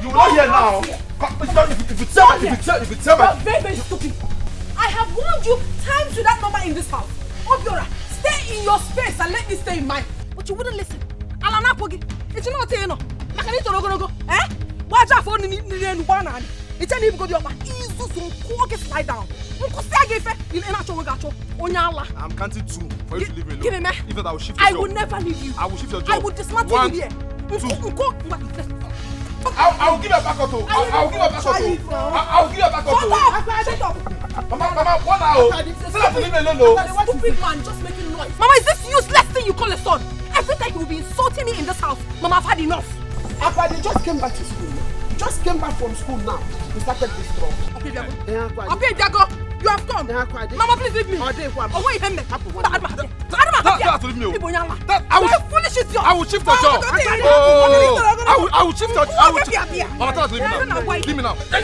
will not hear now. If you tell me. You're very, very stupid. I have warned you times with that number in this house. Obiora, stay in your space and let me stay in mine. But you wouldn't listen. Alana Pogi, it's not saying no. I can eat go. Eh? Watch out for the banana. It's an even go to your back. Slide down. I'm counting 2 for you to leave me alone. Give me, If not, I will shift your I job. will never leave you. I will shift your job. I will dismantle you here. 1, 2. I will give you a back auto. I will give you a back auto. I will give you a back auto. Mama, what now? Still have to leave me alone. Stupid man, just making noise. Mama, is this useless thing you call a son? Every time you will be insulting me in this house. Mama, I've had enough. Apade just came back to school now. Just came back from school now. We started this trouble. Okay, Diago, you have come. Mama, please leave me. Oh, wait, Hembe. I will shift your job. I will shift your job. Mama, leave me now. Hey,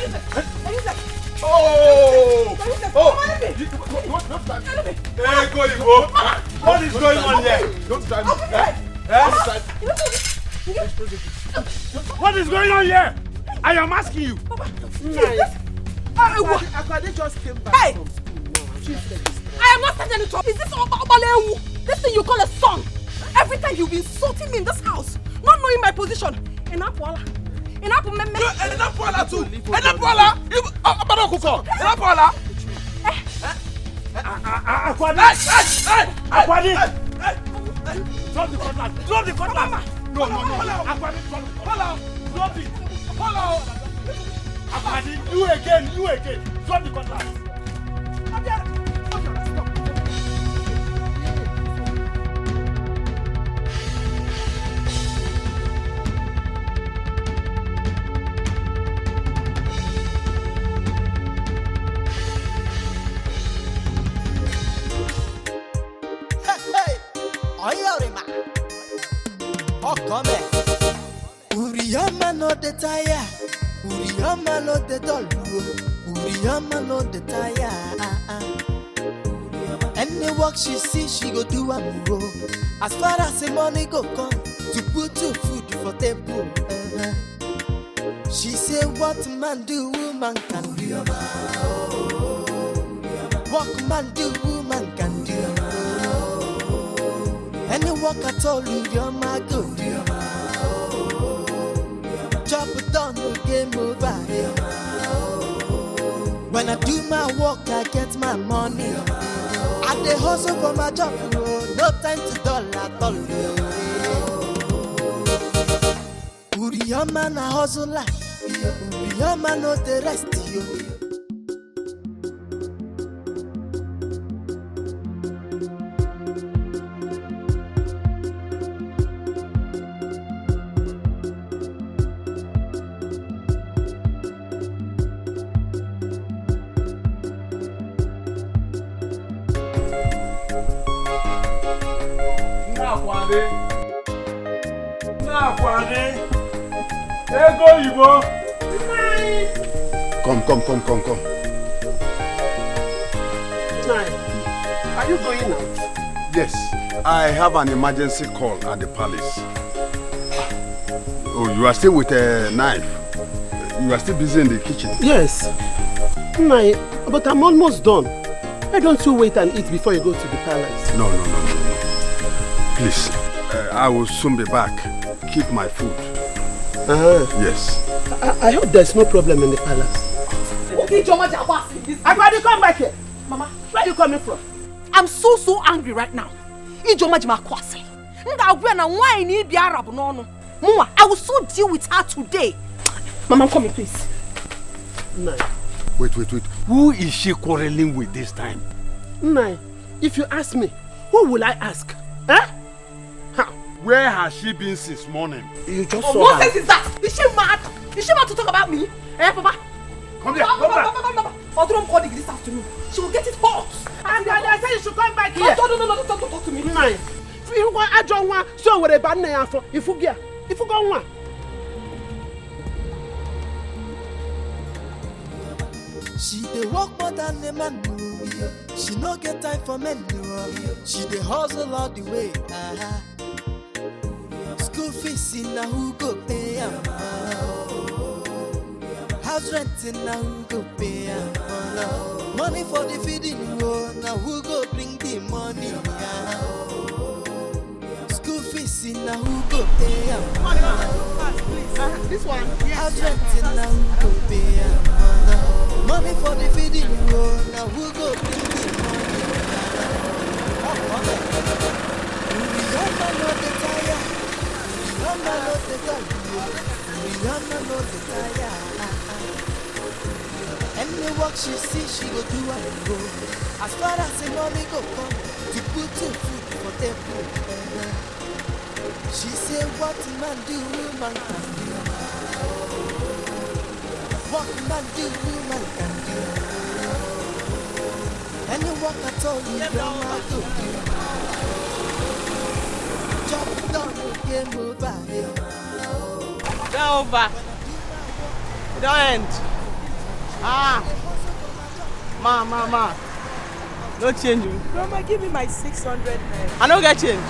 go. What is going on here? Don't drive me. What is going on here? I am asking you. Apade just came back from school now. I am not starting any trouble. Is this Obalewu? This thing you call a son? Every time you've been insulting me in this house, not knowing my position. Enapola too. Enapola. Drop the cutlass. Drop the cutlass. No. Drop it. Apade, you again. Drop the cutlass. Uriyama no the tire, Uriyama no the doll, Uriyama no the tire. Any work she see, she go do a move. As far as the money go come, to put your food for table. She say what man do, woman can do. What man do, woman can do. Any work at all, Uriyama go do. Chop it down, no game over. When I do my work, I get my money. I dey hustle for my job, no time to dull at all. Uriyama na hustle like, Uriyama no the rest yo. Come. Are you going out? Yes, I have an emergency call at the palace. Oh, you are still with a knife. You are still busy in the kitchen. Yes. But I'm almost done. Why don't you wait and eat before you go to the palace? No. Please, I will soon be back. Keep my food. Yes. I hope there's no problem in the palace. Apade, come back here. Mama, where are you coming from? I'm so angry right now. I will so deal with her today. Mama, come in, please. Nai. Wait. Who is she quarreling with this time? Nai, if you ask me, who will I ask? Huh? How? Where has she been since morning? You just saw her. What sense is that? Is she mad? Is she mad to talk about me? Eh, Papa? Come here, come back. Odrom called this afternoon. She will get it hot. And I said you should come back here. No, don't talk to me. Nai. If you want, I don't want. So what about now? If you go on. She dey work more than a man. She no get time for men. She dey hustle all the way. School fees in a who go pay am. House renting now who go pay money for the feeding now who go bring the money school fees now who go pay This one. House renting now who go pay money for the feeding now who go bring the money Rihanna no the tire Rihanna no the tire Rihanna no the tire Any work she see, she go do and go. As far as the money go come, to put to food for table. She say, what man do, man can do. What man do, man can do. Any work at all, you don't have to do. Chop down, game over. Game over. It don't end. Ma. No change. Grandma, give me my 600 naira. I don't get change.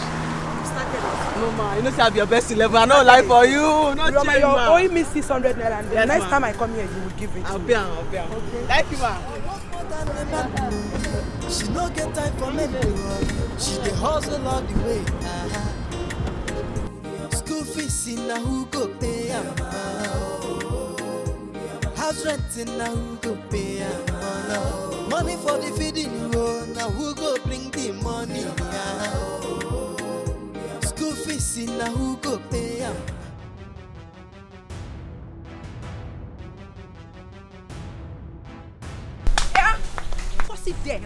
No, ma. You know, say I'll be your best 11. I don't lie for you. No Grandma, change, you're ma. owing me 600 naira, and the Yes, next ma. time I come here, you will give it. I'll pay. Okay. Thank you, ma. She no get time for me. She dey hustle all the way. School fees now who go pay House renting now who go pay money for the feeding now who go bring the money School fees now who go pay What's it there?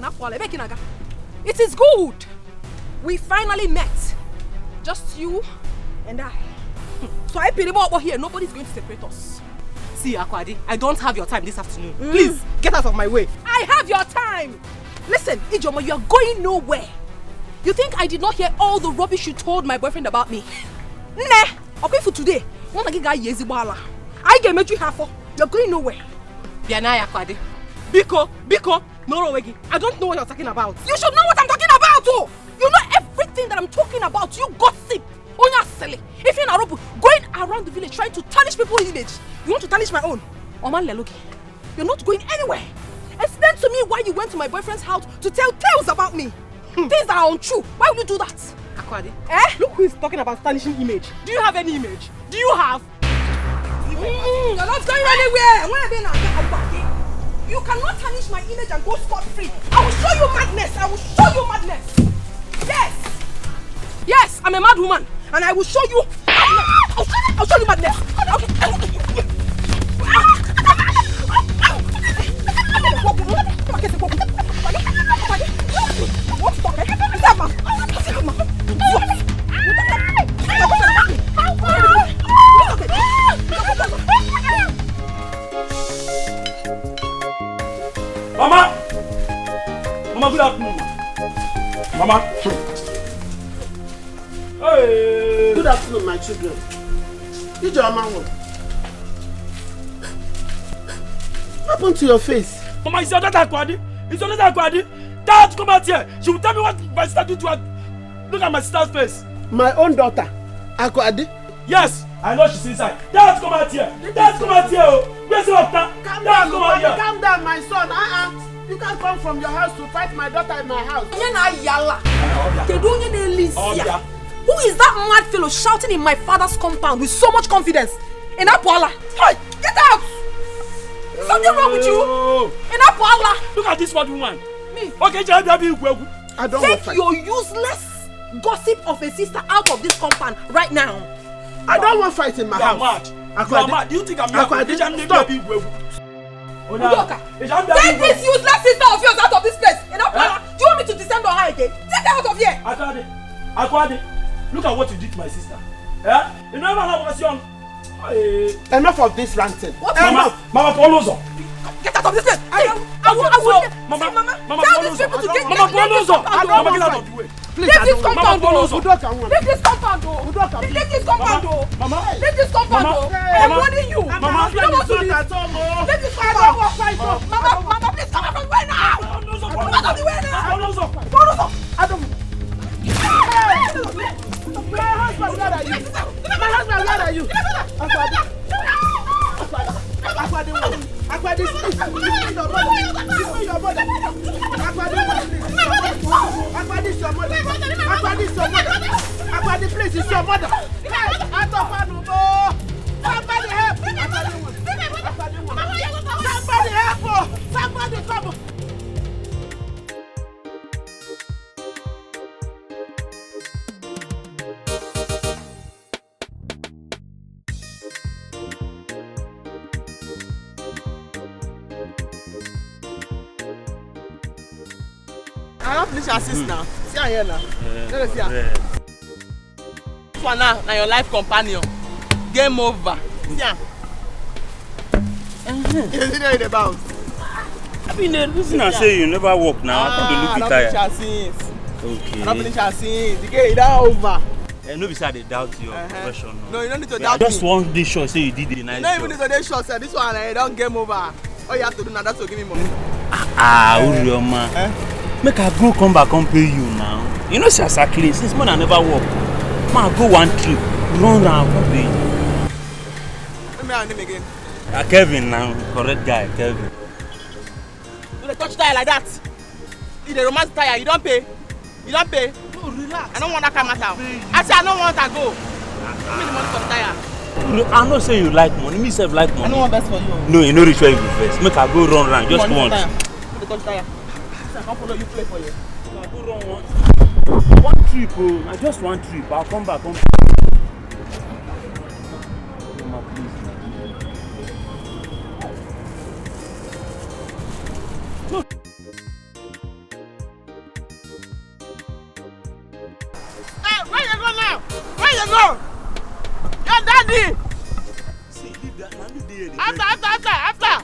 It is good. We finally met. Just you and I. So I pity about here. Nobody's going to separate us. See, Akwadi, I don't have your time this afternoon. Please, get out of my way. I have your time. Listen, Ijeoma, you are going nowhere. You think I did not hear all the rubbish you told my boyfriend about me? Nah, okay for today. I get you half. You're going nowhere. Bianaya, Akwadi. Biko, no, Wegi. I don't know what you're talking about. You should know what I'm talking about, oh! You know everything that I'm talking about. You gossip. Oh, you're silly. If you're in Arobu, going around the village trying to tarnish people's image, you want to tarnish my own? Oman Leloki, you're not going anywhere. Explain to me why you went to my boyfriend's house to tell tales about me. Things that are untrue. Why would you do that? Akwadi, look who is talking about tarnishing image. Do you have any image? Do you have? You're not going anywhere. You cannot tarnish my image and go scot-free. I will show you madness. Yes, I'm a mad woman. And I will show you. I'll show you madness. Mama, good afternoon. Mama. Hey. Good afternoon, my children. Ijeoma, what happened to your face? Mama, it's your daughter, Akwadi. It's your daughter, Akwadi. Dad, come out here. She will tell me what my sister did to her. Look at my sister's face. My own daughter, Akwadi? Yes, I know she's inside. Dad, come out here. Dad, come out here. Where's your daughter? Calm Dad, down, come out here. calm down, my son. You can't come from your house to fight my daughter in my house. Who is that mad fellow shouting in my father's compound with so much confidence? In Apuala. Hey, get out! Something wrong with you? In Apuala. Look at this one woman. Me. Okay, I don't want to Take fight. your useless gossip of a sister out of this compound right now. I don't want to fight in my house. Mad. You are mad. Do you think I'm mad? Stop. Take this useless sister of yours out of this place. In Apuala. Do you want me to descend on her again? Take her out of here. Akwadi, look at what you did to my sister. Yeah? You know I was young. Enough of this ranting. Mama, follow us. Get out of this place. I will. Mama, tell these people to get Mama, follow us. Mama, get out of the way. Leave this compound. Mama, Leave this compound. Leave this compound. Mama, leave this compound. I am warning you. Mama, you don't want to leave. Leave this compound. Mama, please come out of the way now. Come out of the way now. Follow us. I don't. My husband, where are you? My husband, where are you? Akwadi, Agbadi, please. Give me your mother. Give me your mother. Agbadi, your mother. Agbadi, your mother. Agbadi, please, it's your mother. Somebody help! Somebody help! Somebody come! I have to assist now. See here now. Let us see her. This one now your life companion. Game over. See her. You see there in the bounce. I mean, the reason I say you never walk now. I come to look at tired. Okay. I don't finish her scenes. The game is over. No, besides they doubt your profession. No, you don't need to doubt me. I just want this shot. Say you did it nice. You don't even need to do shot. This one, don't game over. All you have to do now, that's to give me money. Urioma. Make I go come back and pay you now. You know, since I clean, since morning I never walk. Man, go one trip, run round, come pay you. Let me have him again. Kevin now, correct guy, Kevin. Do they touch tire like that? If they romance tire, you don't pay. You don't pay. No, relax. I don't want that come out. I say I don't want to go. Give me the money for the tire. I know say you like money, me self like money. I don't want best for you. No, you know reach where you go first. Make I go run round, just once. Let me touch tire. I can't follow you play for you. I go run once. One trip, oh, I just one trip. I'll come back. Hey, where you go now? Where you go? Your daddy. See, leave that. Now leave there. After.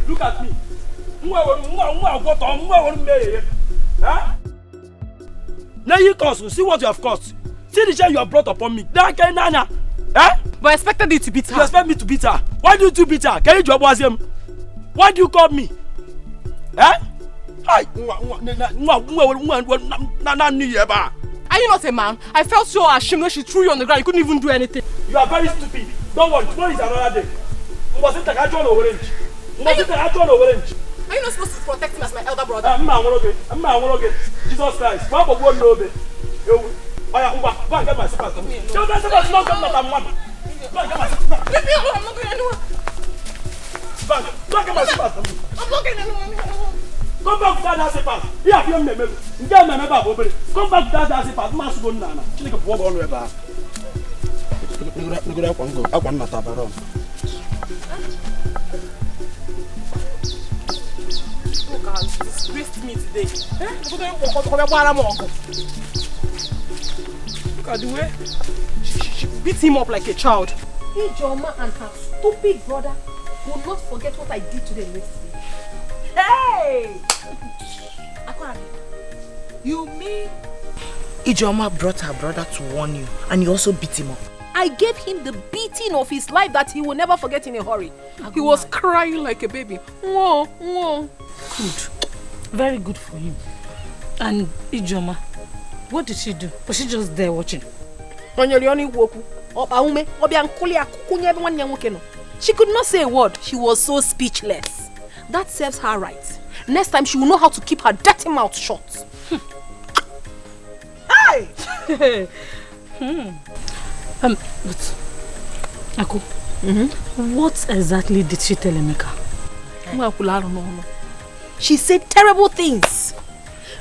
Look at me. Now you cause, see what you have caused. See the shame you have brought upon me. Dikeh Nana. Eh? But I expected you to beat her. You expect me to beat her? Why do you beat her? Can you job was him? Why do you call me? Eh? Hi. Are you not a man? I felt so ashamed when she threw you on the ground. You couldn't even do anything. You are very stupid. Don't worry, tomorrow is another day. Are you not supposed to protect him as my elder brother? Jesus Christ. Go and get my slippers. Leave me alone. I'm not going anywhere. Go and get my slippers. I'm not going anywhere. Come back to that slippers. Here, come back to that slippers. Mass go now. Chini go walk on river. Look at disgraced me today. Look at the way she beat him up like a child. Ijoma and her stupid brother will not forget what I did to them yesterday. Hey! You mean Ijoma brought her brother to warn you and you also beat him up? I gave him the beating of his life that he will never forget in a hurry. He was crying like a baby. Whoa, whoa. Good. Very good for him. And Ijoma, what did she do? Was she just there watching? She could not say a word. She was so speechless. That serves her right. Next time she will know how to keep her dirty mouth shut. Hey! But Ako, what exactly did she tell Emeka? She said terrible things.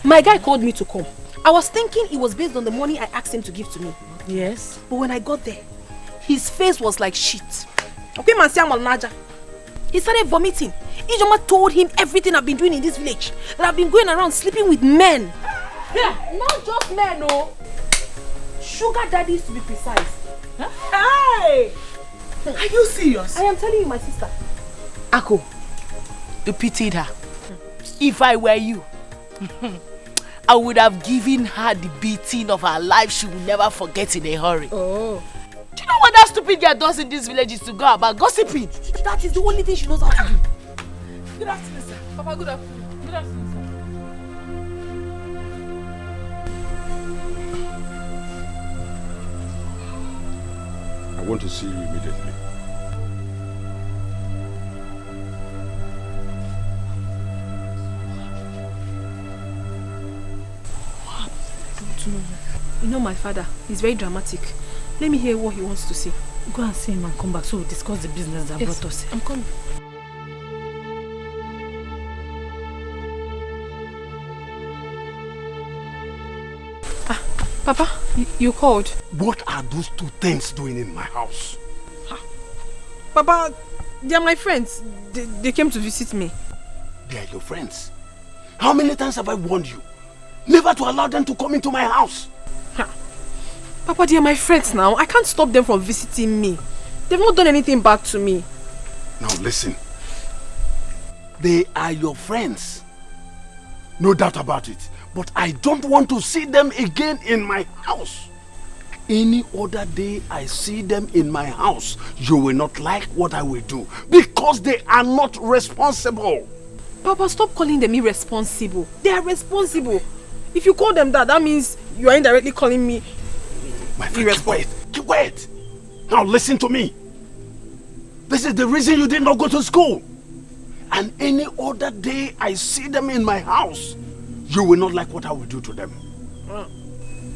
My guy called me to come. I was thinking it was based on the money I asked him to give to me. Yes. But when I got there, his face was like shit. He started vomiting. Ijoma told him everything I've been doing in this village. That I've been going around sleeping with men. Yeah, not just men, no. Sugar daddies to be precise. Huh? Hey! Are you serious? I am telling you, my sister. Ako, you pitied her. If I were you, I would have given her the beating of her life she will never forget in a hurry. Oh. Do you know what that stupid girl does in this village is to go about gossiping? That is the only thing she knows how to do. Good afternoon, sir. Papa, good afternoon. Good afternoon, sir. I want to see you immediately. You know my father, he's very dramatic. Let me hear what he wants to say. Go and see him and come back so we'll discuss the business that brought us. I'm coming. Papa, you called. What are those two things doing in my house? Papa, they are my friends. They came to visit me. They are your friends? How many times have I warned you? Never to allow them to come into my house. Papa, they are my friends now. I can't stop them from visiting me. They've not done anything back to me. Now listen. They are your friends. No doubt about it. But I don't want to see them again in my house. Any other day I see them in my house, you will not like what I will do. Because they are not responsible. Papa, stop calling them irresponsible. They are responsible. If you call them that means you are indirectly calling me my friend, keep quiet. Now listen to me. This is the reason you did not go to school. And any other day I see them in my house, you will not like what I will do to them.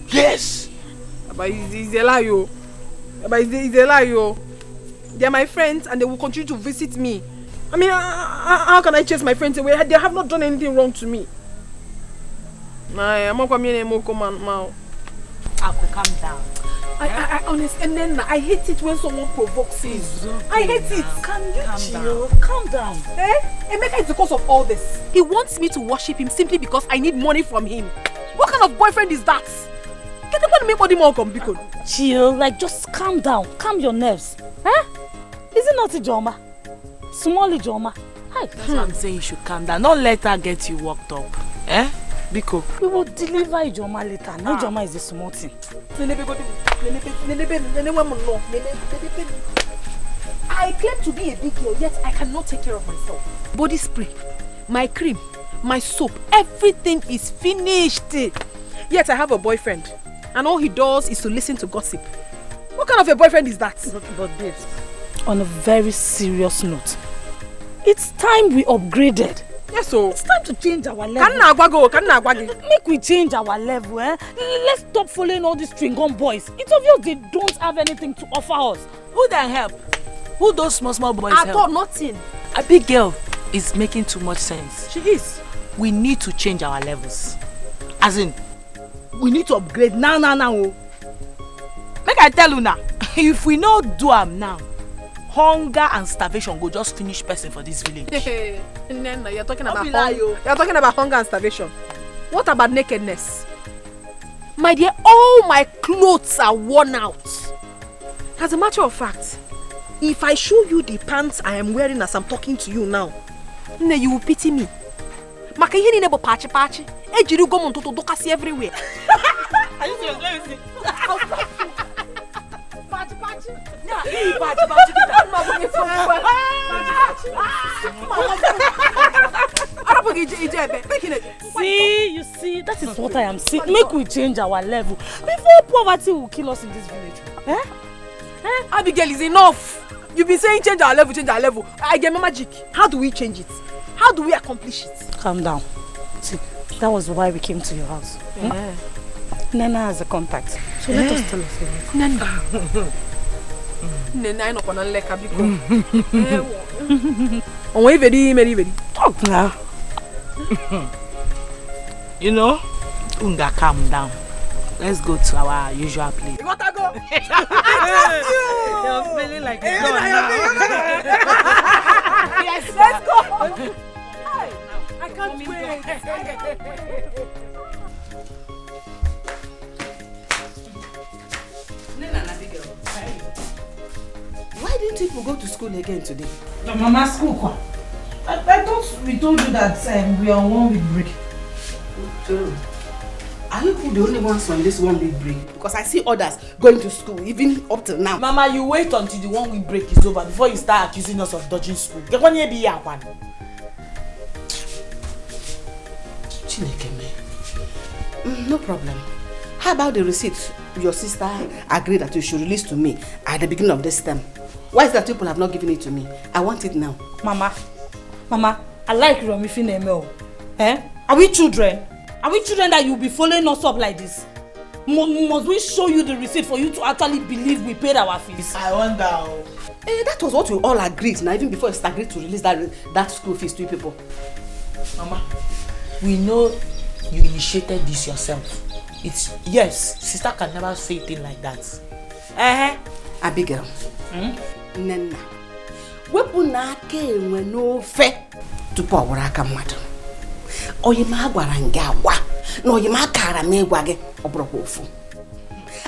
Yes. But it's a lie, yo. But it's a lie, yo. They are my friends and they will continue to visit me. I mean, how can I chase my friends away? They have not done anything wrong to me. I'm not coming anymore. Calm down. I honestly, and then I hate it when someone provokes me. I hate it. Can you chill? Calm down. Emeka is the cause of all this. He wants me to worship him simply because I need money from him. What kind of boyfriend is that? Can the one make body more complicated? Chill, like just calm down. Calm your nerves. Is it not Ijoma? Small Ijoma? Hi. That's what I'm saying, you should calm down. Don't let her get you worked up. Biko. We will deliver Ijoma later. Now Ijoma is the small thing. I claim to be a big girl, yet I cannot take care of myself. Body spray, my cream, my soap, everything is finished. Yet I have a boyfriend, and all he does is to listen to gossip. What kind of a boyfriend is that? But babes, on a very serious note, it's time we upgraded. Yes, so it's time to change our level. Make we change our level, Let's stop following all these string-on boys. It's obvious they don't have anything to offer us. Who then help? Who those small boys help? I thought nothing. A big girl is making too much sense. She is. We need to change our levels. As in, we need to upgrade now. Make I tell you now, if we no do am now, hunger and starvation go just finish person for this village. You're talking about hunger and starvation. What about nakedness? My dear, all my clothes are worn out. As a matter of fact, if I show you the pants I am wearing as I'm talking to you now, you will pity me. Maka ihe ni nebo pachi. Ejiru go mon toto dokasi everywhere. Are you serious? Let me see. Pachi. You see, that is what I am saying. Make we change our level before poverty will kill us in this village. Abigail, is enough. You've been saying change our level. I get my magic. How do we change it? How do we accomplish it? Calm down. See, that was why we came to your house. Nana has a contact. So let us tell us. Nana. Nana, I know gonna like a big. Oh, very. Talk now. You know, Unga, calm down. Let's go to our usual place. You want to go? You're feeling like you're done now. Yes, let's go. I can't wait. Why didn't people go to school again today? Mama, school. I thought we told you that we are on 1 week break. True. Are you the only ones on this 1 week break? Because I see others going to school, even up till now. Mama, you wait until the 1 week break is over before you start accusing us of dodging school. Get one year be here, one. No problem. How about the receipt your sister agreed that you should release to me at the beginning of this term? Why is that people have not given it to me? I want it now. Mama, I like Romifin Emel. Are we children? Are we children that you'll be following us up like this? Must we show you the receipt for you to actually believe we paid our fees? I wonder. That was what we all agreed now, even before you agreed to release that school fees to people. Mama, we know you initiated this yourself. Yes, sister can never say a thing like that. Abigail. Nena. Wepuna kenwe no fe tupo awara aka mmadu. Oyima agwara nga agwa na oyima kara megwa ge obroko ofu.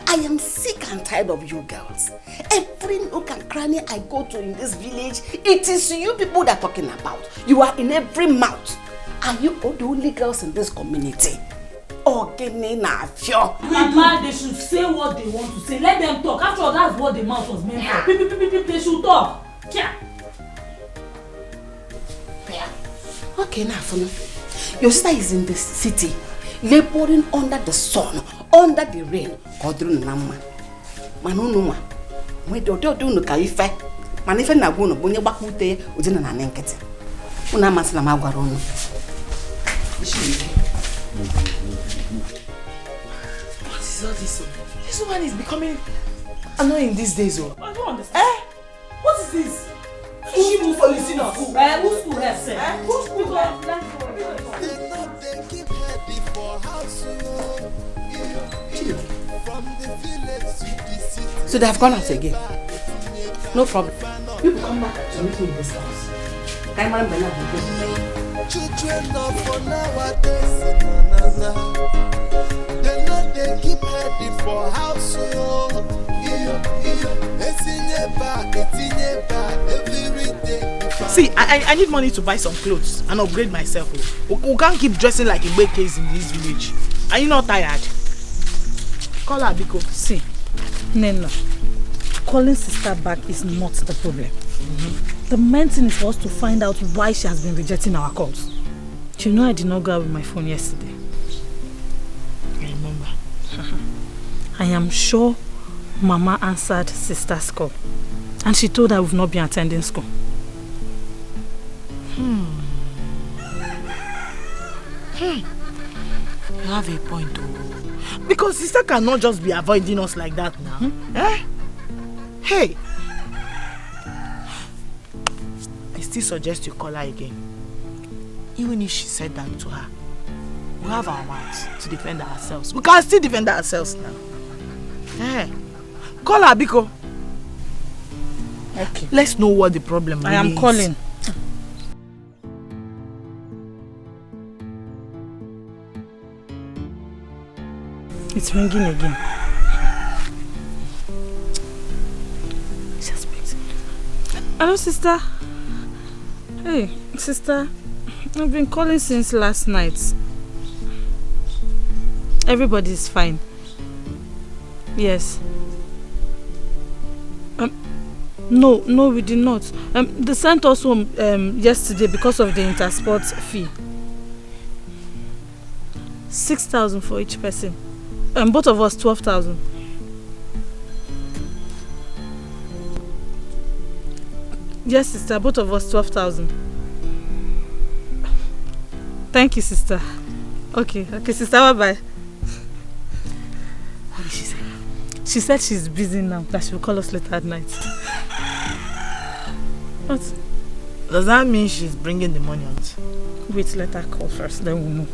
I am sick and tired of you girls. Every nook and cranny I go to in this village, it is you people that are talking about. You are in every mouth. Are you all the only girls in this community? Mama, they should say what they want to say. Let them talk. After all, that's what the mouth was meant for. They should talk. Yeah. Okay, now, your sister is in the city, laboring under the sun, under the rain. Manunuma, we don't do no caife. Manife na gono, bonye bakute, udina na nenkete. Una masla magwarono. What is all this? This woman is becoming annoying these days. I don't understand. What is this? Is she move for listening to school? Who's school has said? Who's school So they have gone out again. No problem. People come back to meet me in this house. Children of for nowadays, they know they keep heading for house. See, I need money to buy some clothes and upgrade myself. We can't keep dressing like EGWE in this village. Are you not tired? Call her, Biko. See, Nena, calling sister back is not the problem. The main thing is for us to find out why she has been rejecting our calls. You know I did not go out with my phone yesterday. I remember. I am sure Mama answered sister's call. And she told her we've not been attending school. You have a point, though. Because sister cannot just be avoiding us like that now. Hey! I still suggest you call her again. Even if she said that to her, we have our rights to defend ourselves. We can still defend ourselves now. Call her, Biko. Okay. Let's know what the problem really is. I am calling. It's ringing again. Hello, sister. Hey, sister. I've been calling since last night. Everybody's fine. Yes. No, we did not. They sent us home yesterday because of the intersport fee. 6,000 for each person. Both of us 12,000. Yes, sister, both of us 12,000. Thank you, sister. Okay, sister, bye-bye. What did she say? She said she's busy now, that she will call us later at night. What? Does that mean she's bringing the money out? Wait, let her call first, then we'll know.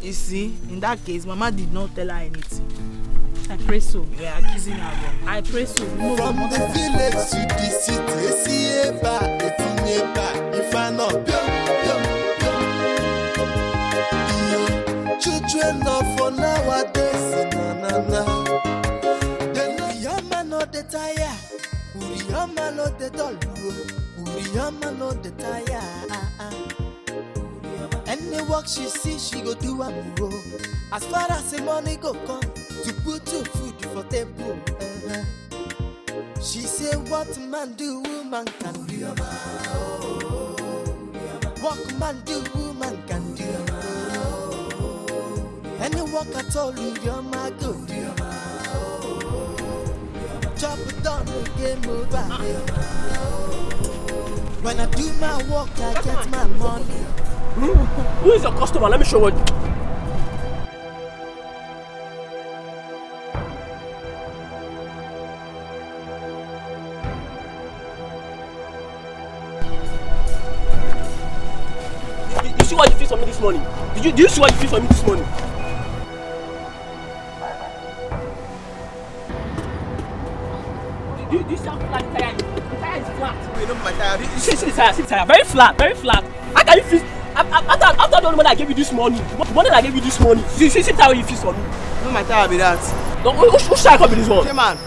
You see, in that case, Mama did not tell her anything. I pray so. We are accusing her. I pray so. No, from the village to the city, if I not children of for nowadays, the young man not the tire. Uriyama no the dollar, Uriyama no the tire. Any work she see, she go do am go. As far as the money go come, to put your food for table. She say, what man do, woman can do. What man do, woman can do. Any work at all, you're my good. Chop it down, game over. When I do my work, I get my money. Who is your customer? Let me show you. You see what you feel for me this morning? Do you see what you feel for me this morning? Do you see how flat the tire is? The tire is flat. Wait, not my tire. See the tire. Very flat, very flat. How can you feel? After the money I gave you this morning, money I gave you this morning, see how you feel for me. No, my tire be that. No, who tire come be this one? Hey man,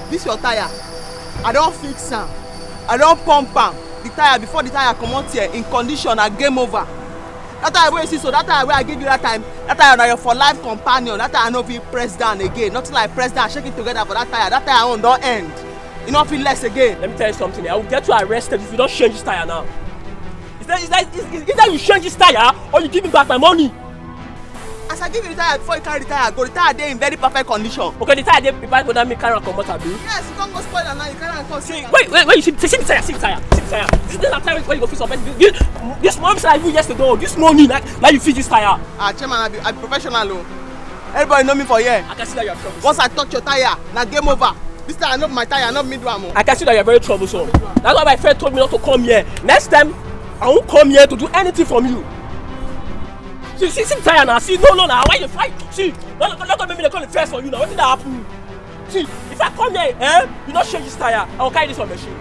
this your tire. I don't fix am. I don't pump am. The tire before the tire come out here in condition and game over. That tire where you see, so that tire where I gave you that time, that tire na your for life companion. That tire no fit press down again. Nothing like press down, shake it together for that tire. That tire on don't end. You don't feel less again. Let me tell you something. I will get you arrested if you don't change this tire now. Is that you change this tire or you give me back my money? As I give you the tire before you carry the tire, go the tire dey in very perfect condition. Okay, the tire dey prepare for that me carry and come out abi? Yes, you can't go spoil and now you carry and come. See, wait, you see the tire. See the tire. This is the tire where you go fix something. This morning I even yesterday. This morning, like you fix this tire. Chairman, I be professional o. Everybody know me for here. I can see that you are troublesome. Once I touch your tire, now game over. This tire not my tire, not me do am o. I can see that you are very troublesome. That's why my friend told me not to come here. Next time, I won't come here to do anything from you. See the tire now. See, no, now. Why you fight? See, don't make me call the first for you now. What did that happen? See, if I come here, you not change this tire, I will carry this on machine.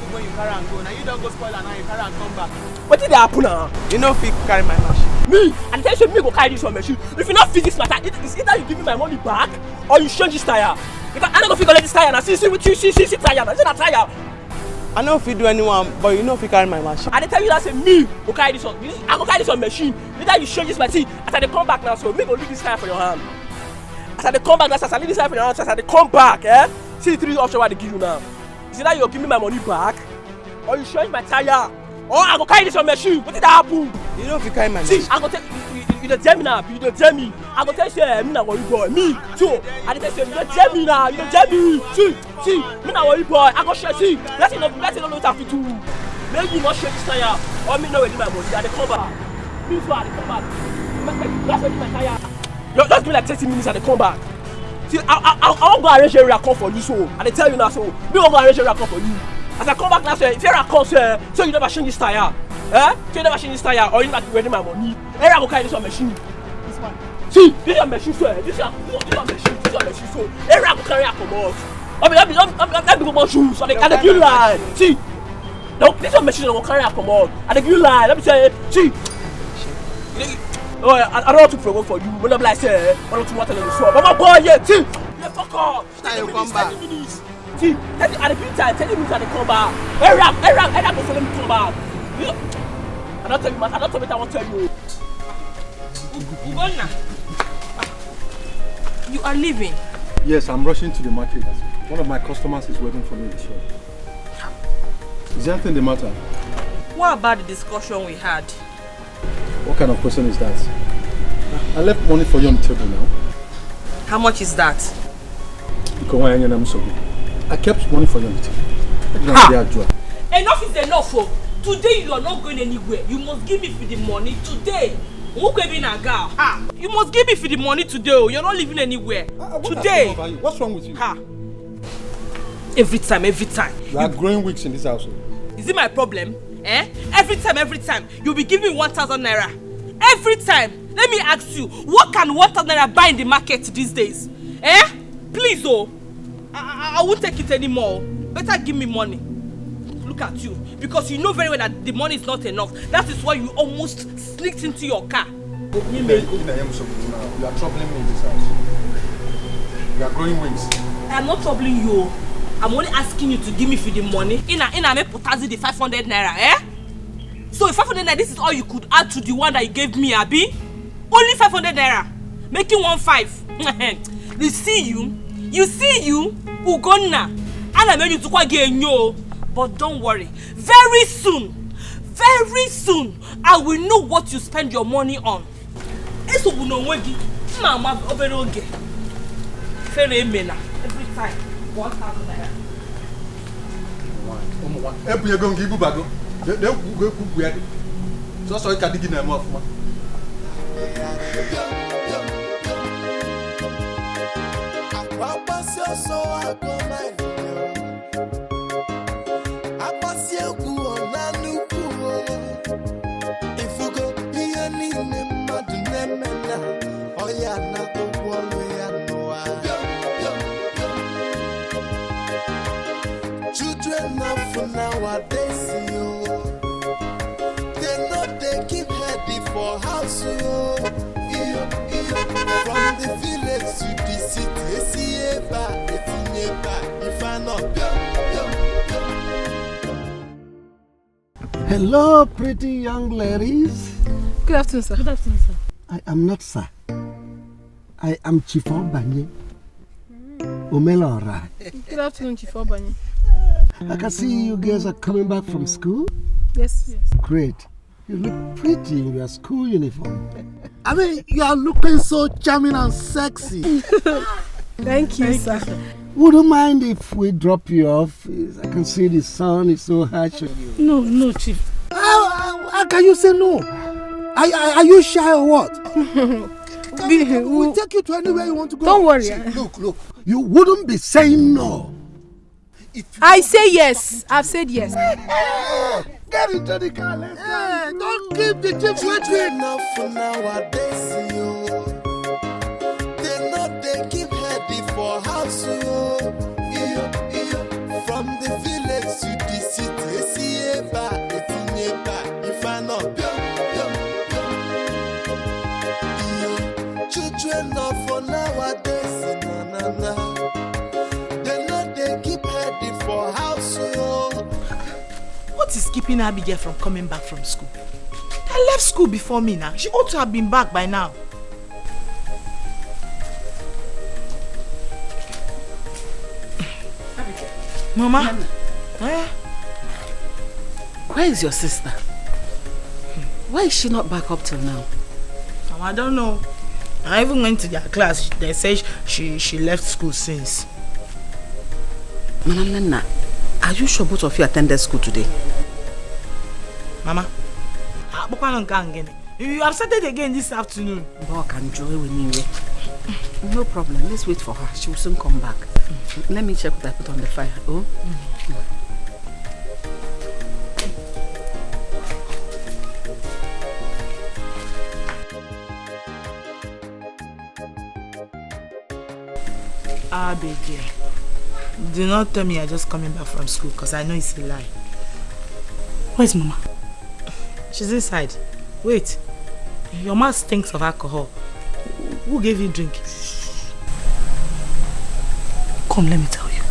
When you carry and go, now you don't go spoil and now you carry and come back. What did that happen now? You know if you carry my machine. Me? And tell you me go carry this on machine. If you not fix this matter, it's either you give me my money back or you change this tire. Because I don't know if you collect this tire now. See tire now. See that tire. I know if you do anyone, but you know if you carry my machine. I tell you that say me go carry this on. I go carry this on machine. Either you change this machine. As I come back now, so me go leave this tire for your hand. As I come back now, as I leave this tire for your hand, as I come back, see the 3 options what they give you now. Is either you give me my money back or you change my tire. Or I go carry this on machine. What did that happen? You know if you carry my machine. See, I go tell you don't tell me now. You don't tell me. I go tell you me now worry boy. Me too. I tell you don't tell me now. You don't tell me. See, me now worry boy. I go share. See, let's not know that fit too. Maybe you not share this tire or me know where my money. I dey come back. Me too. I dey come back. That's where my tire. You just give me like 30 minutes. I dey come back. See, I won't go arrange a record for you so. I dey tell you now so. Me won't go arrange a record for you. As I come back now, say, if you're a concert, so you never change this tire. So you never change this tire, or you never ready my money. I go carry this on machine. This one. See, this is a machine, sir. This is a machine, so. I go carry a commode. I be go shoes, so they can give you line. See, no, this is a machine, I go carry a commode. And they give you line. Let me say, see. Oh, I don't want to provoke for you. When I'm like, say, I don't want to tell you so. But my boy, yeah, see. Yeah, fuck off. Time you come back. See, at the good time, 10 minutes at the come back. Every go follow me come back. I don't tell you, man. I don't tell you what I want to tell you. You are leaving? Yes, I'm rushing to the market. One of my customers is waiting for me in the shop. Is there anything the matter? What about the discussion we had? What kind of question is that? I left money for you on the table now. How much is that? I kept money for you on the table. Enough is enough. Oh. Today you are not going anywhere. You must give me for the money today. You must give me for the money today. Oh. You're not leaving anywhere. Today. What's wrong with you? Every time. You are growing weeks in this house. Is it my problem? Every time. You'll be giving me 1,000 naira. Every time. Let me ask you, what can 1,000 naira buy in the market these days? Please, oh. I won't take it anymore. Better give me money. Look at you. Because you know very well that the money is not enough. That is why you almost sneaked into your car. You are troubling me in this house. You are growing wings. I'm not troubling you. I'm only asking you to give me for the money. Ina make putazi the 500 naira, eh? So if 500 naira, this is all you could add to the one that you gave me, Abi? Only 500 naira. Making 1.5. You see you, Ugonna. And I made you to quite get yo. But don't worry. Very soon, I will know what you spend your money on. Eso bunonwegi. Mama oberoge. Fere mena. Every time. 1,000 naira. Ebu ye go ngibu bago. De go kuku ya. So you can dig in them off, man. Children of nowadays, they know they keep heady for house. From the village to the city, if I not. Hello, pretty young ladies. Good afternoon, sir. Good afternoon, sir. I am not sir. I am Chief Obanye. Omelora. Good afternoon, Chief Obanye. I can see you guys are coming back from school. Yes. Great. You look pretty in your school uniform. I mean, you are looking so charming and sexy. Thank you, sir. Wouldn't mind if we drop you off. I can see the sun is so harsh on you. No, Chief. How can you say no? Are you shy or what? We'll take you to anywhere you want to go. Don't worry. See, look. You wouldn't be saying no. I say yes. I've said yes. Get into the car, let's go. Don't keep the chief waiting. For nowadays, they know they keep heady for house. From the village to the city, if I not. Children of for nowadays, they know they keep heady for house. What is keeping Abigail from coming back from school? I left school before me now. She ought to have been back by now. Mama? Where is your sister? Why is she not back up till now? I don't know. I even went to their class. They say she left school since. Nana, are you sure both of you attended school today? Mama, you have started again this afternoon. No problem. Let's wait for her. She will soon come back. Let me check what I put on the fire. Oh? Abigail, do not tell me you're just coming back from school because I know it's a lie. Where's Mama? She's inside. Wait. Your mouth stinks of alcohol. Who gave you drink? Come, let me tell you.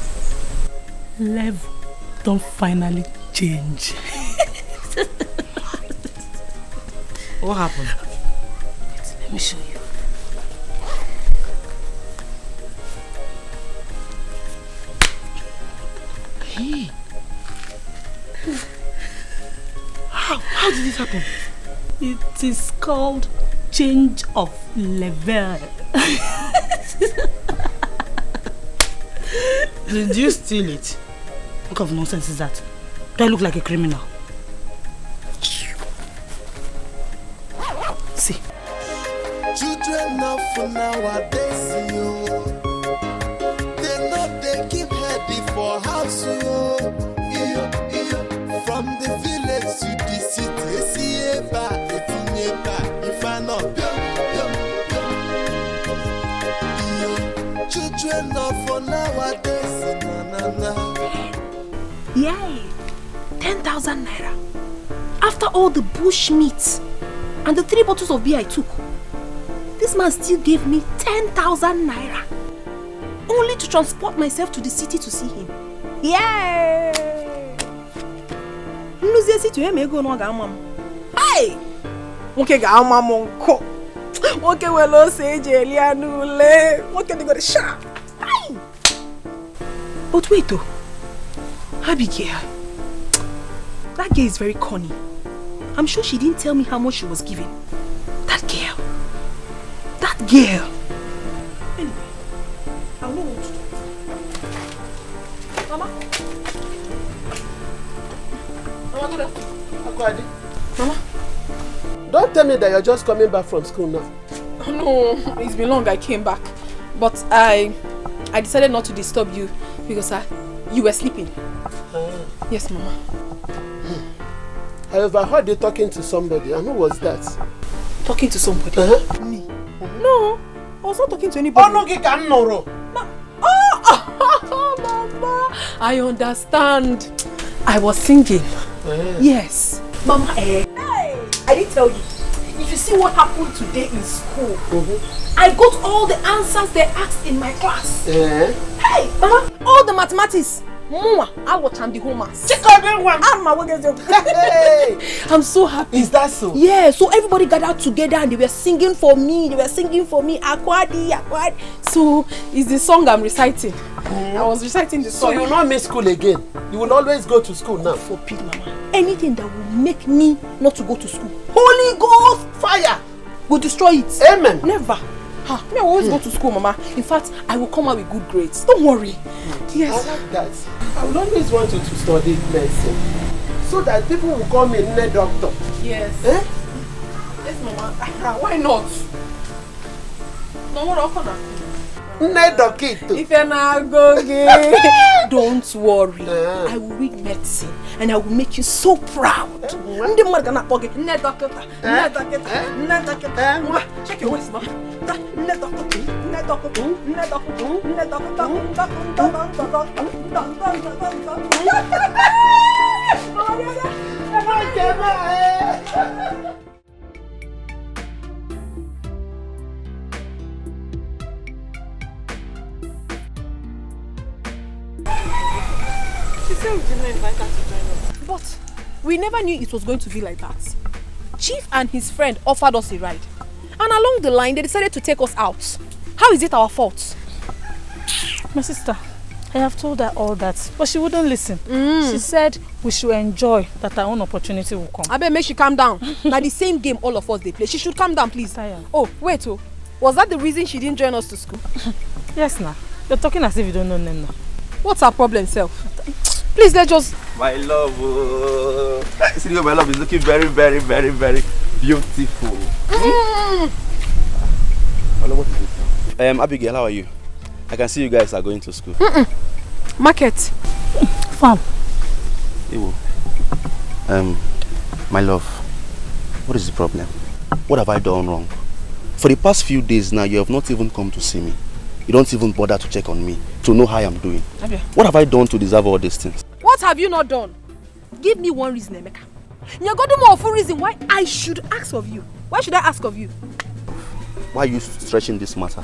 Level don't finally change. What happened? Wait, let me show you. Hey. How did this happen? It is called change of level. Did you steal it? What kind of nonsense is that? Do I look like a criminal? See. Children of nowadays, they know they keep heady for house. From the village to the city, if I not. Children of nowadays, Yay! 10,000 naira. After all the bush meat and the 3 bottles of beer I took, this man still gave me 10,000 naira. only to transport myself to the city to see him. Yay! Nluzie city we ego no ga amam. Hey! Nwoke ga amam nko. Nwoke we lo se eje eli anule. Nwoke dey go the sharp. Hey! But wait though. Abigail. That girl is very cunning. I'm sure she didn't tell me how much she was giving. That girl. That girl. Anyway, I'll know what to do. Mama? Mama? Don't tell me that you're just coming back from school now. No, it's been long I came back. But I decided not to disturb you because you were sleeping. Yes, Mama. I overheard you talking to somebody, and who was that? Talking to somebody? Me? No, I was not talking to anybody. Oh, no, you can't know. Mama, I understand. I was singing. Yes. Mama, hey, I didn't tell you. If you see what happened today in school, I got all the answers they asked in my class. Hey, Mama, all the mathematics. Mama, I watch the whole mass. I'm so happy. Is that so? Yeah, so everybody gathered together and they were singing for me. Akwadi, Akwadi. So it's the song I'm reciting. I was reciting the song. So you will not miss school again? You will always go to school now? Forbid, Mama. Anything that will make me not to go to school. Holy Ghost fire will destroy it. Amen. Never. I will always go to school, Mama. In fact, I will come out with good grades. Don't worry. Yes. I like that. I would always want you to study medicine so that people will call me a doctor. Yes. Yes, Mama. Why not? No more often. If you're not going, don't worry. I will read medicine and I will make you so proud. Check your waist, Mama. She said we didn't invite her to join us. But we never knew it was going to be like that. Chief and his friend offered us a ride. And along the line, they decided to take us out. How is it our fault? My sister, I have told her all that, but she wouldn't listen. She said we should enjoy that our own opportunity will come. I bet make she calm down. Now the same game all of us they play. She should calm down, please. Oh, wait, was that the reason she didn't join us to school? Yes, nah. You're talking as if you don't know Nena. What's her problem, self? Please, let's just... My love, see, my love is looking very, very, very, very beautiful. Hello, what is it? Abigail, how are you? I can see you guys are going to school. Market. Farm. Ewo. My love, what is the problem? What have I done wrong? For the past few days now, you have not even come to see me. You don't even bother to check on me, to know how I'm doing. Abia. What have I done to deserve all these things? What have you not done? Give me one reason, Emeka. You got no more full reason why I should ask of you. Why should I ask of you? Why are you stretching this matter?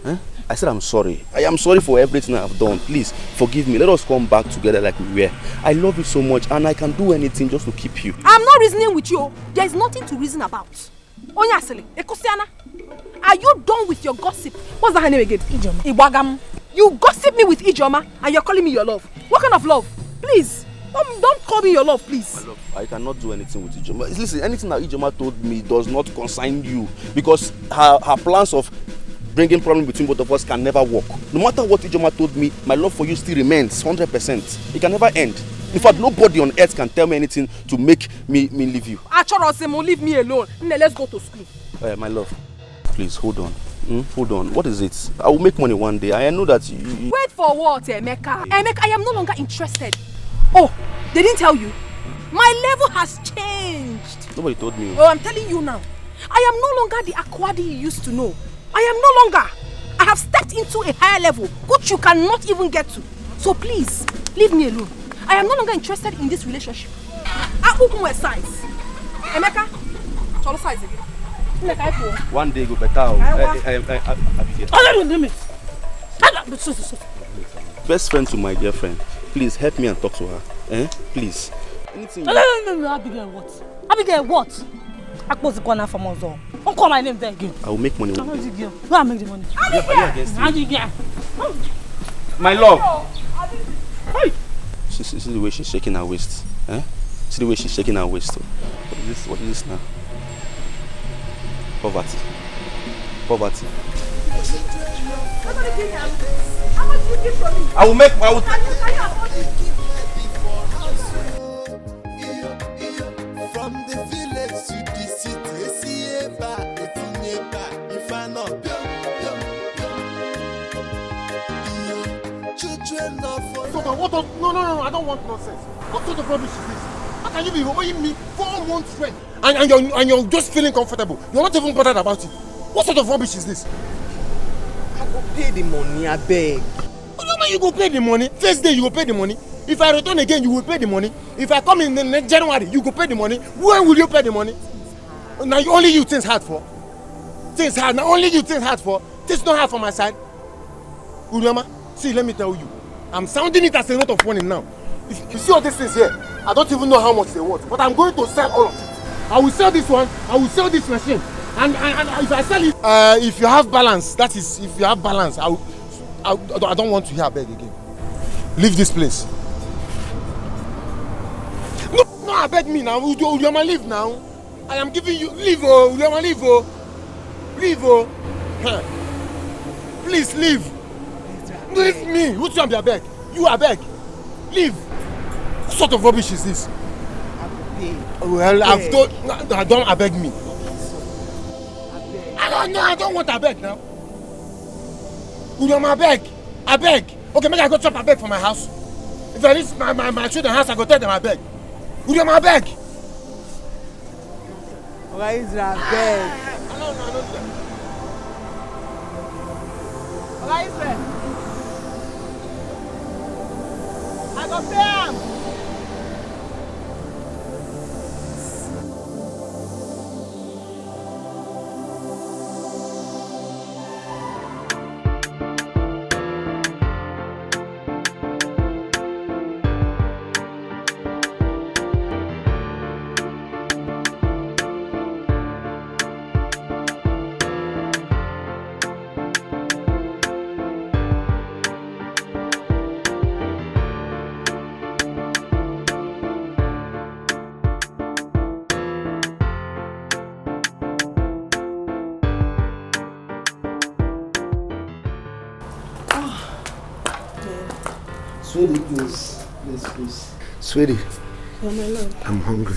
Eh? I said I'm sorry. I am sorry for everything I've done. Please, forgive me. Let us come back together like we were. I love you so much and I can do anything just to keep you. I'm not reasoning with you. There is nothing to reason about. Onyasele, Ekosiana, are you done with your gossip? What's that name again? Ijoma. Iwagam. You gossip me with Ijoma and you're calling me your love. What kind of love? Please, don't call me your love, please. My love, I cannot do anything with Ijoma. Listen, anything that Ijoma told me does not concern you because her plans of bringing problem between both of us can never work. No matter what Ijoma told me, my love for you still remains 100%. It can never end. In fact, nobody on earth can tell me anything to make me leave you. Achorosemo, leave me alone. Let's go to school. My love, please hold on. Hold on. What is it? I will make money one day. I know that you... Wait for what, Emeka? Emeka, I am no longer interested. Oh, they didn't tell you? My level has changed. Nobody told me. Oh, I'm telling you now. I am no longer the Akwadi you used to know. I am no longer. I have stepped into a higher level, which you cannot even get to. So please, leave me alone. I am no longer interested in this relationship. Size. Emeka, cholo size again. One day go better. Best friend to my dear friend. Please help me and talk to her. Please. Anything. No, Abigail, what? Abigail, what? I close the corner from us all. Don't call my name there again. I will make money. Go and make the money. Abigail! My love! See the way she's shaking her waist. See the way she's shaking her waist. What is this now? Poverty. Poverty. How much do you give for me? I will make. Can you afford it? From the village to the city, if I know, children of No, I don't want nonsense. What sort of rubbish is this? How can you be owing me 4 months rent and you're just feeling comfortable? You're not even bothered about it. What sort of rubbish is this? I go pay the money, I beg. You go pay the money. First day you go pay the money. If I return again, you will pay the money. If I come in January, you go pay the money. When will you pay the money? Now only you things hard for. Things hard. Now only you things hard for. Things not hard for my side. Urioma, see, let me tell you. I'm sounding it as a note of warning now. If you see all these things here, I don't even know how much they worth. But I'm going to sell all of it. I will sell this one. I will sell this machine. And if I sell it, if you have balance, that is, if you have balance, I don't want to hear beg again. Leave this place. No, I beg me now. Urioma, leave now. I am giving you leave, Urioma, leave, leave, Please leave. Leave me. Who's you beg? You are beg. Leave. What sort of rubbish is this? Well, I've told. No, don't abeg me. I don't want abeg now. Urioma, I beg. Okay, maybe I go chop abeg for my house. If I reach my children's house, I go tell them abeg. Urioma, abeg. Why is that beg? No. Why is that? I go pay am. Sweetie, please. Sweetie, Oh, my love. I'm hungry.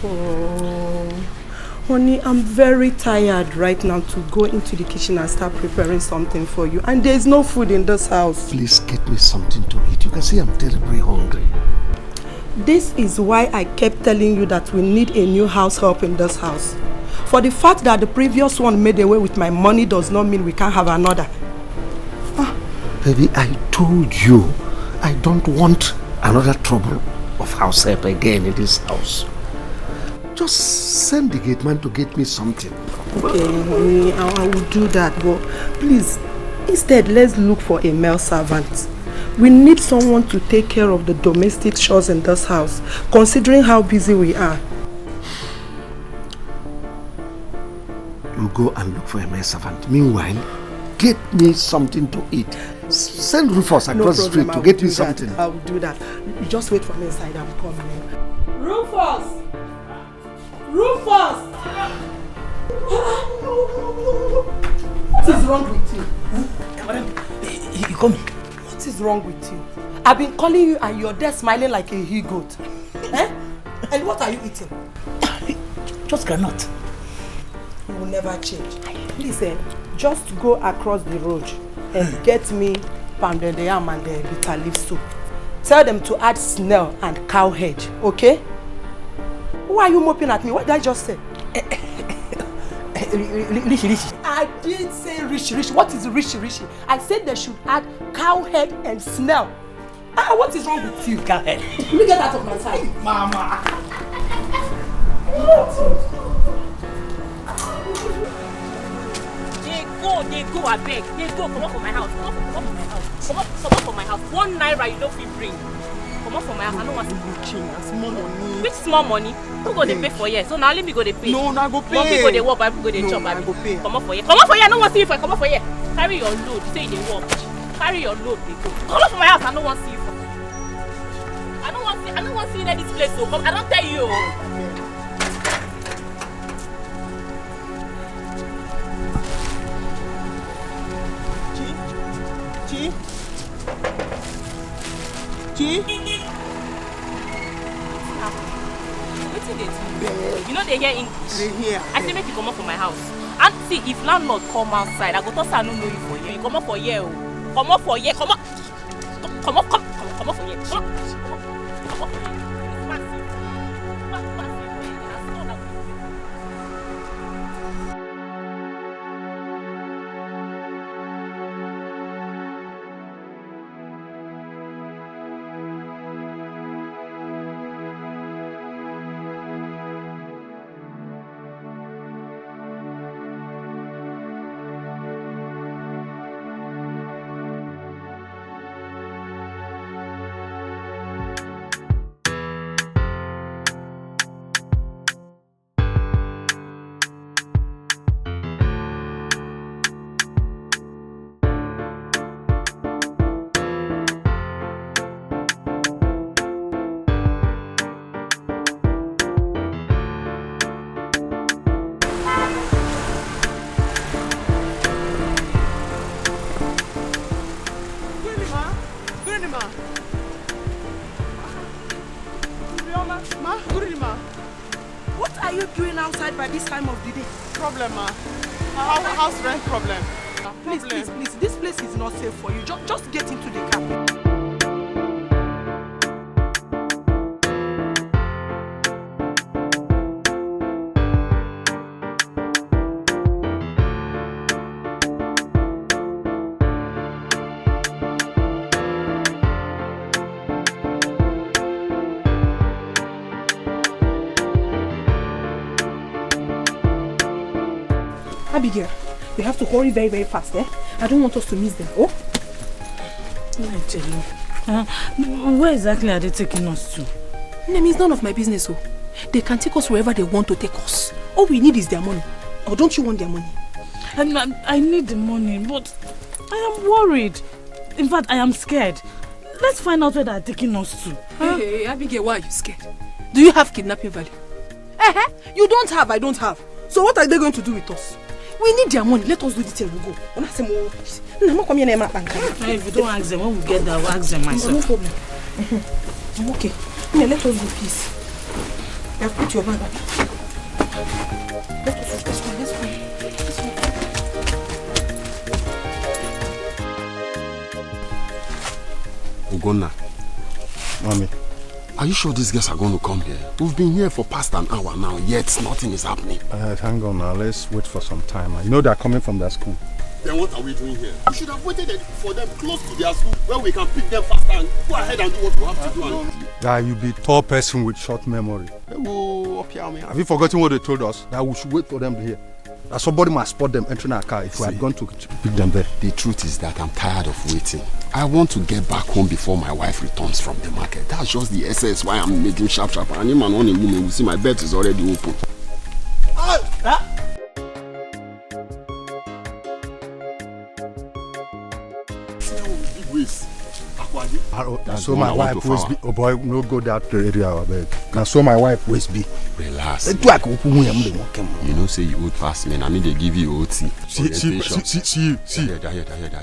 Oh, honey, I'm very tired right now to go into the kitchen and start preparing something for you. And there's no food in this house. Please get me something to eat. You can see I'm terribly hungry. This is why I kept telling you that we need a new house help in this house. For the fact that the previous one made away with my money does not mean we can't have another. Baby, I told you I don't want another trouble of house help again in this house. Just send the gate man to get me something. Okay, honey, I will do that, but please, instead, let's look for a male servant. We need someone to take care of the domestic chores in this house, considering how busy we are. You go and look for a male servant. Meanwhile, get me something to eat. Send Rufus across the street to get me something. I will do that. You just wait for me inside. I'm coming. Rufus! Rufus! What is wrong with you? You come. What is wrong with you? I've been calling you and you're there smiling like a he-goat. And what are you eating? Just granite. You will never change. Please, just go across the road and get me pounded yam and the bitter leaf soup. Tell them to add snail and cow head, okay? Why are you moping at me? What did I just say? Rishi. I didn't say rishi. What is rishi? I said they should add cow head and snail. What is wrong with you? Cow head. Will you get out of my sight? Mama. Dikeh, go, I beg. They go, come up from my house. Come up from my house. 1 naira you don't feel bring. Come up from my house. I don't want to small money. Which small money? Who go they pay for here? So now let me go they pay. No, now go pay. One people they work, people go they chop. I go pay. Come up for here. Come up for here. I don't want to see you for. Come up for here. Carry your load. Say they work. Carry your load. They go. Come up from my house. I don't want to see you for. I don't want to see you in this place. So come. I don't tell you. Chi? You know they hear English. They hear. I say make you come up from my house. And see, if landlord come outside, I go tell say I don't know you for here. You come up for here. Come up for here. Come up. Come up for here. Come up for here. By this time of the day. Problem, ma. House rent problem. Please, this place is not safe for you. Just get into the car. Abigail, we have to hurry very, very fast, eh? I don't want us to miss them, oh? I tell you. Where exactly are they taking us to? Name is none of my business, oh. They can take us wherever they want to take us. All we need is their money. Or don't you want their money? I need the money, but I am worried. In fact, I am scared. Let's find out where they are taking us to. Hey, Abigail, why are you scared? Do you have kidnapping value? You don't have, I don't have. So what are they going to do with us? We need their money. Let us do this and we'll go. If you don't ask them, when we get there, we'll ask them myself. No problem. I'm okay. Let us do peace. I've put your bag back. Let us go. Let's go. Ugonna. Mommy. Are you sure these guys are going to come here? We've been here for past an hour now, yet nothing is happening. Hang on now, let's wait for some time. You know they're coming from their school. Then what are we doing here? We should have waited for them close to their school where we can pick them faster and go ahead and do what we have to do. Guy, you be a tall person with short memory. Have you forgotten what they told us? That we should wait for them here. That somebody must spot them entering our car if we had gone to pick them there. The truth is that I'm tired of waiting. I want to get back home before my wife returns from the market. That's just the essence why I'm making sharp. And if man on a woman will see my bed is already open. So my wife always be. Oh boy, no go that area, I beg. Now so my wife always be. Relax. You know, say you would pass me. I mean, they give you OT. See.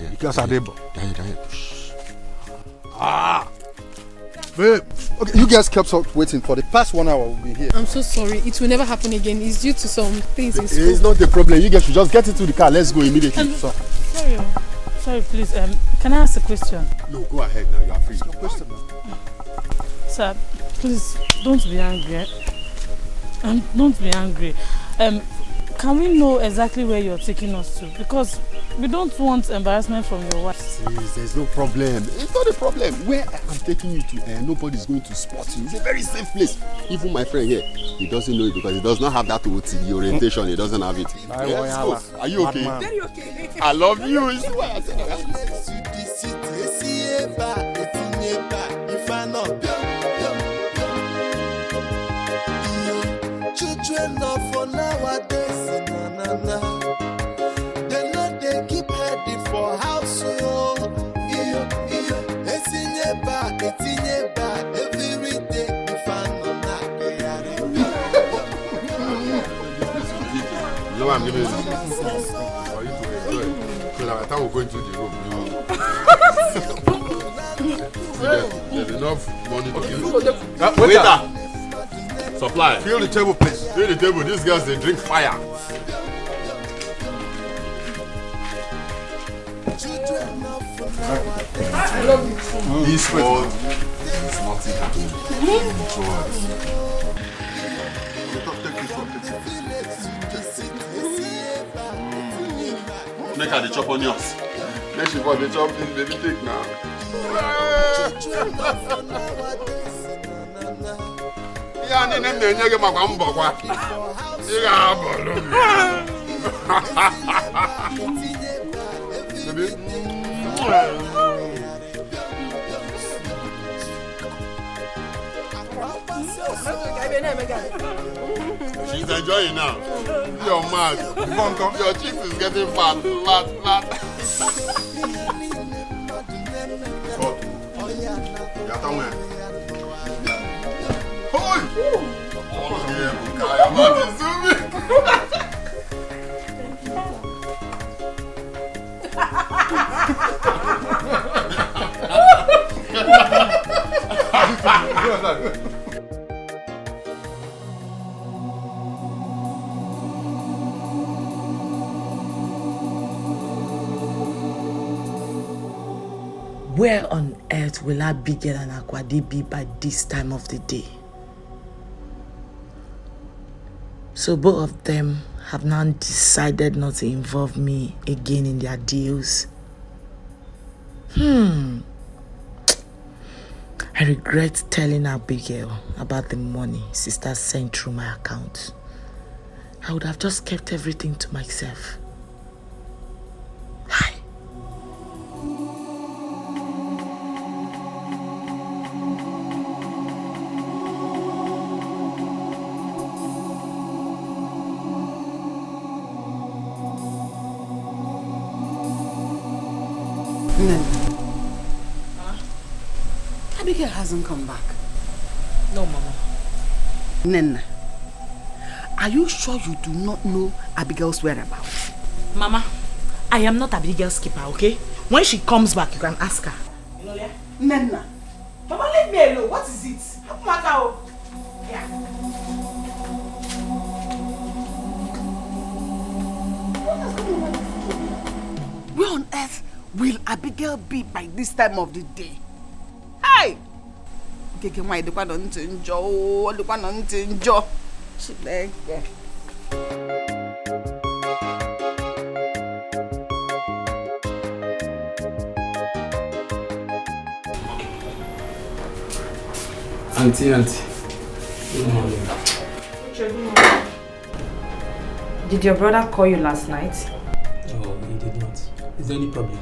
Because I did. Babe. Okay, you guys kept waiting for the past 1 hour. We'll be here. I'm so sorry. It will never happen again. It's due to some things in school. It's not the problem. You guys should just get into the car. Let's go immediately. Sorry, please. Can I ask a question? No, go ahead now. You are free. No question, man. Sir, please don't be angry. Don't be angry. Can we know exactly where you're taking us to? Because we don't want embarrassment from your wife. Please, there's no problem. It's not a problem. Where I'm taking you to, nobody's going to spot you. It's a very safe place. Even my friend here, he doesn't know it because he does not have that OT orientation. He doesn't have it. Yes, so, are you okay? Very okay. I love you. You see why I said children of for nowadays, they know they keep heading for house. Every day, if I know not, you know I'm giving you this for you to enjoy. So by the time we go into the room, there's enough money to give you. Waiter! Supply. Fill the table, please. Fill the table. These girls, they drink fire. This world is nothing happening. Make her the chop onions. Make she for the chop this baby take now. Yeah, and then you get my bamboo. Yeah, she's enjoying now. You're mad. Your cheeks is getting fat. Where on earth will Abigail and Akwadi be by this time of the day? So both of them have now decided not to involve me again in their deals. I regret telling Abigail about the money sister sent through my account. I would have just kept everything to myself. Abigail hasn't come back. No, Mama. Nena, are you sure you do not know Abigail's whereabouts? Mama, I am not Abigail's keeper, okay? When she comes back, you can ask her. Nena. Mama, leave me alone. What is it? Yeah. Where on earth will Abigail be by this time of the day? Hey! Dikeh, why do I not enjoy? Do I not enjoy? She like Auntie. Good morning. Good morning. Did your brother call you last night? Oh, he did not. Is there any problem?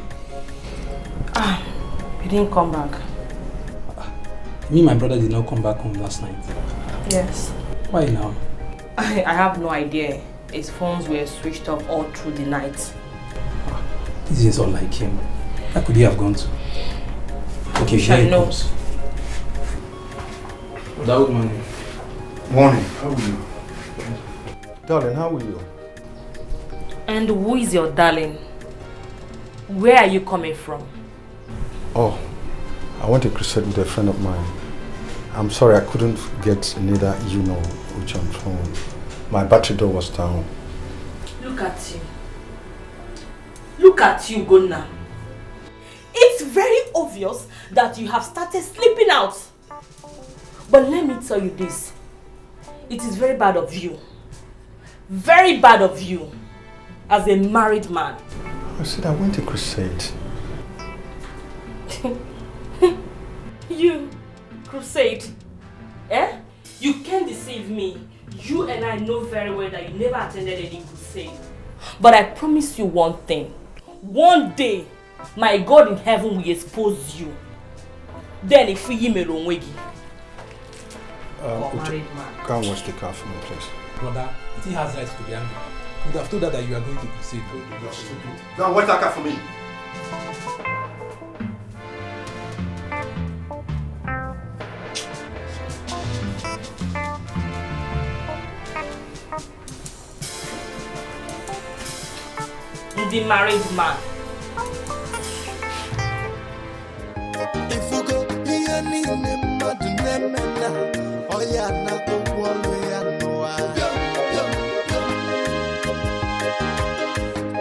He didn't come back. My brother did not come back home last night. Yes. Why now? I have no idea. His phones were switched off all through the night. This is all like him. Where could he have gone to? Okay, here he comes. Good morning. Morning. How are you? Darling, how are you? And who is your darling? Where are you coming from? Oh, I went to crusade with a friend of mine. I'm sorry I couldn't get neither you nor Uche on phone. My battery door was down. Look at you. Look at you, Gonna. It's very obvious that you have started sleeping out. But let me tell you this. It is very bad of you. Very bad of you. As a married man. I said I went to crusade. You, Crusade. Eh? You can't deceive me. You and I know very well that you never attended any crusade. But I promise you one thing. One day, my God in heaven will expose you. Then if you NWEKE. Can't watch the car for me, please. Brother, he has rights to be angry. You would have told her that you are going to crusade. Go and watch that car for me. The married man. If you go, you need him, but you never know. Oh, yeah, not the one way I know.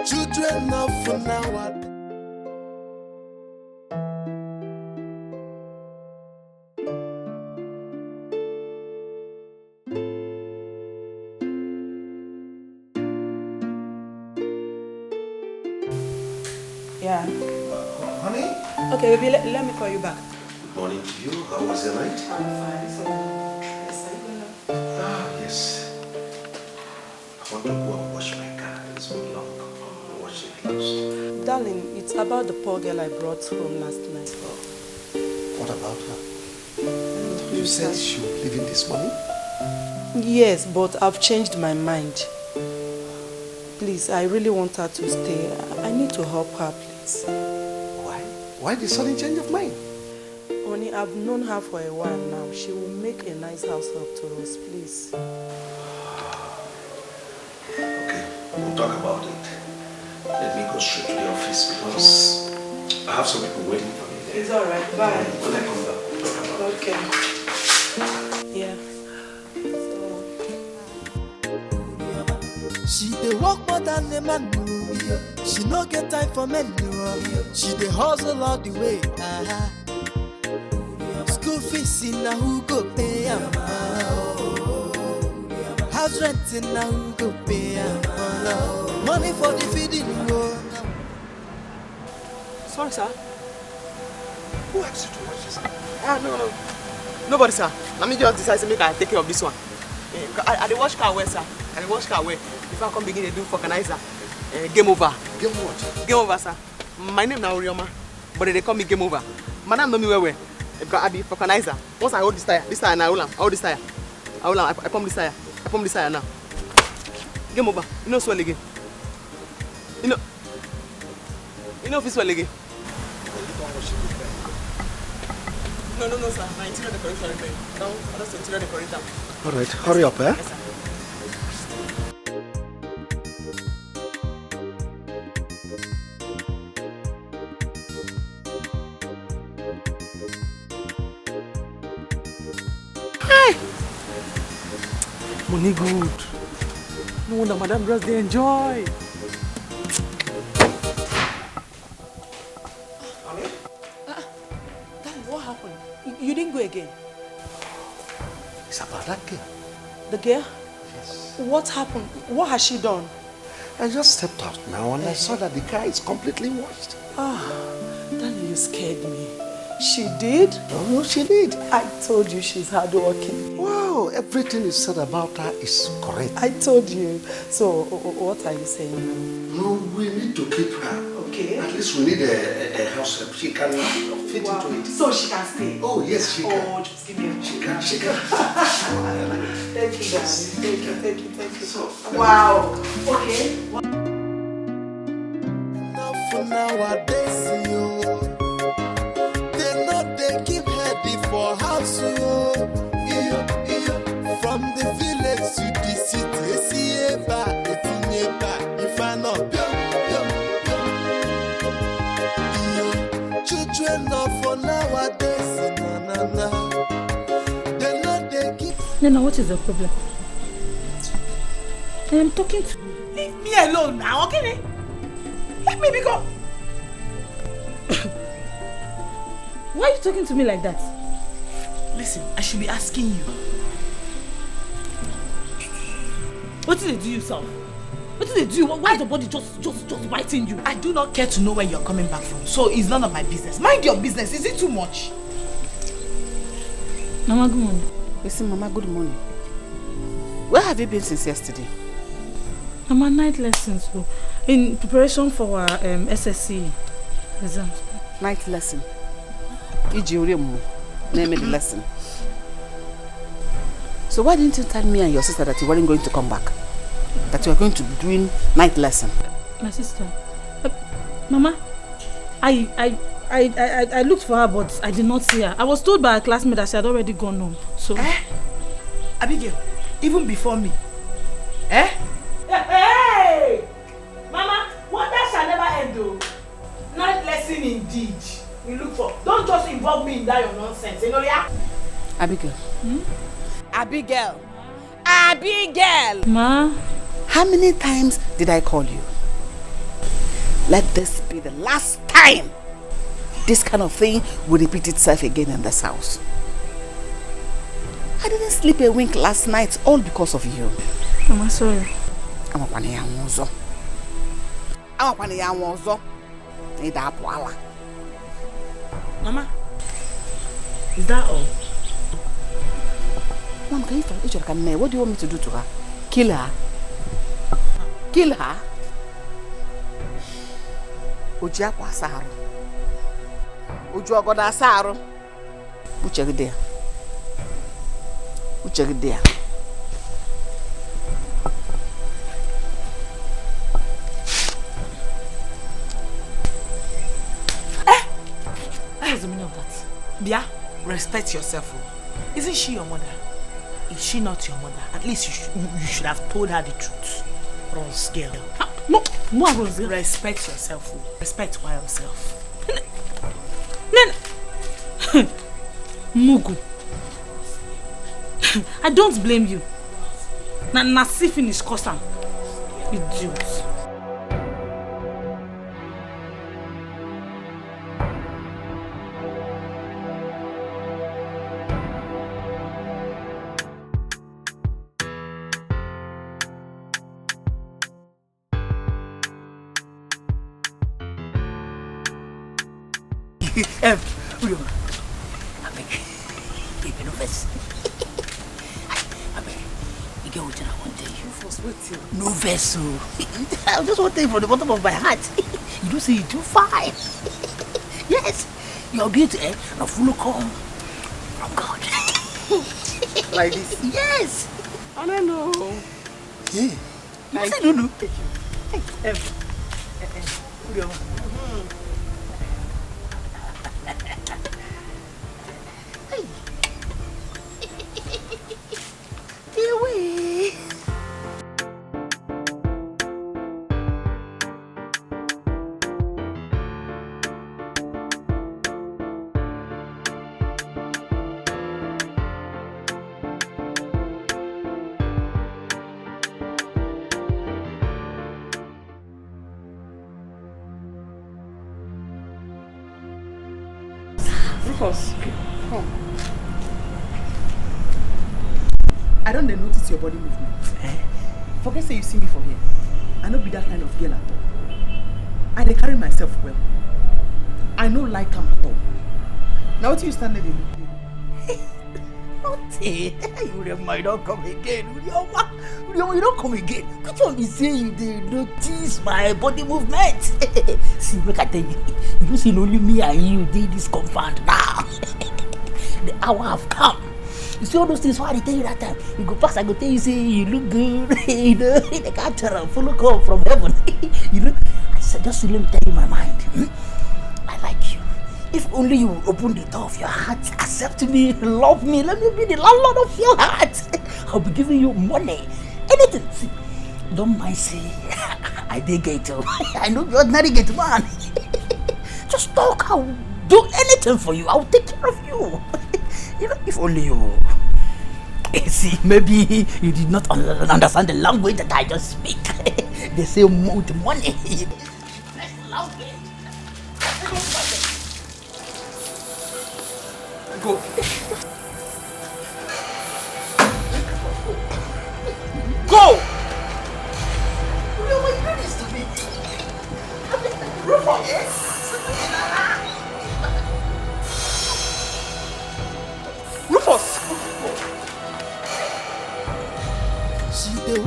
Children of for now. Yeah. Honey? Okay, baby, let me call you back. Good morning to you. How was your night? I'm fine. So, yes, Yes. I want to go and wash my car. It's been long. Wash it close. darling, it's about the poor girl I brought home last night. What about her? You said she would leave in this morning? Yes, but I've changed my mind. Please, I really want her to stay. I need to help her, please. Why? Why the sudden change of mind? Honey, I've known her for a while now. She will make a nice house help to us, please. Okay, we'll talk about it. Let me go straight to the office because I have some people waiting for me there. It's alright, bye. When I come back, we'll talk about it. Okay. Yeah. She dey work more than a man. She no get time for men. She dey hustle all the way. School fees in na who go pay am? House rent in na who go pay am? Money for the feeding. Sorry, sir. Who asked you to watch this? No. Nobody, sir. Let me just decide to make I take care of this one. I dey wash car well, sir. I dey wash car well. If I come begin to do vulcanizer, game over. Game what? Game over, sir. My name na Orioma, but they call me game over. Madam know me well. Because I be vulcanizer. Once I hold this tire and I hold am. I hold this tire. I pump this tire. I pump this tire now. Game over. You know swell again. You know if it's swell again. No, sir. My interior decoration remain. No, that's interior decorator. All right, hurry up, eh? Yes, sir. Money good. No wonder Madam just they enjoy. Darling, what happened? You didn't go again? It's about that girl. The girl? Yes. What happened? What has she done? I just stepped out now and I saw that the car is completely washed. Darling, you scared me. She did? Oh, she did. I told you she's hardworking. Wow, everything you said about her is correct. I told you. So, what are you saying? No, we need to keep her. Okay. At least we need a house help. She can fit into it. So she can stay? Oh, yes, she can. Oh, just give me a She can. Thank you, darling. Thank you. So, wow. Okay. Now for nowadays, they know they keep heady for house, from the village to the city. See if I know, children not for nowadays, they know they keep. Nana, what is the problem? I am talking to you. Leave me alone now, okay? Let me go. Why are you talking to me like that? Listen, I should be asking you. What did you do yourself? What did they do? Why is the body just biting you? I do not care to know where you're coming back from, so it's none of my business. Mind your business. Is it too much? Mama, good morning. Listen, Mama, good morning. Where have you been since yesterday? Mama, night lessons. In preparation for our SSC exams. Night lesson? EGWE, name the lesson. So why didn't you tell me and your sister that you weren't going to come back? That you were going to be doing night lesson? My sister? Mama, I looked for her, but I did not see her. I was told by a classmate that she had already gone home. So. Abigail, even before me. Eh? Hey! Mama, wonder shall never end though. Night lesson indeed. We look for. Don't just involve me in that your nonsense. You know, yeah? Abigail. Abigail. Abigail! Ma? How many times did I call you? Let this be the last time this kind of thing will repeat itself again in this house. I didn't sleep a wink last night, all because of you. Mama, sorry. Mama, is that all? Mom, can you what do you want me to do to her? Kill her? Kill her? Ojiakwa Saru. Ojuagoda Saru. Uchegidea. Uchegidea. What's the meaning of that? Bia, respect yourself. Isn't she your mother? Is she not your mother? At least you should have told her the truth. Rose girl. No, Rose girl. Respect yourself. Respect yourself. Mugu. I don't blame you. Na see finish custom. Idiot. No vessel. I just want to from the bottom of my heart. You don't say you do fine. Yes, your beauty, a full call from God. Like this? Yes. I don't know. Yeah. You say no, no. Come. I don't notice your body movement. Forget say you see me for here. I don't be that kind of girl at all. I dey carry myself well. I no like am at all. Now what you stand there doing? Nothing. You might not come again. You don't come again. Which one be say you dey notice my body movement? See, look at you. You see only me and you did this compound now. The hour have come. You see all those things why I tell you that time. You go past, I go tell you say you look good. You know, the catcher full call from heaven. You know, I said just let me tell you my mind. I like you. If only you will open the door of your heart, accept me, love me, let me be the landlord of your heart. I'll be giving you money, anything. See, don't mind say I did get you. I know you're ordinary get man. Just talk. I'll do anything for you. I'll take care of you. You know, if only you. See, maybe you did not understand the language that I just speak. They say with money. That's the language. Go. Go!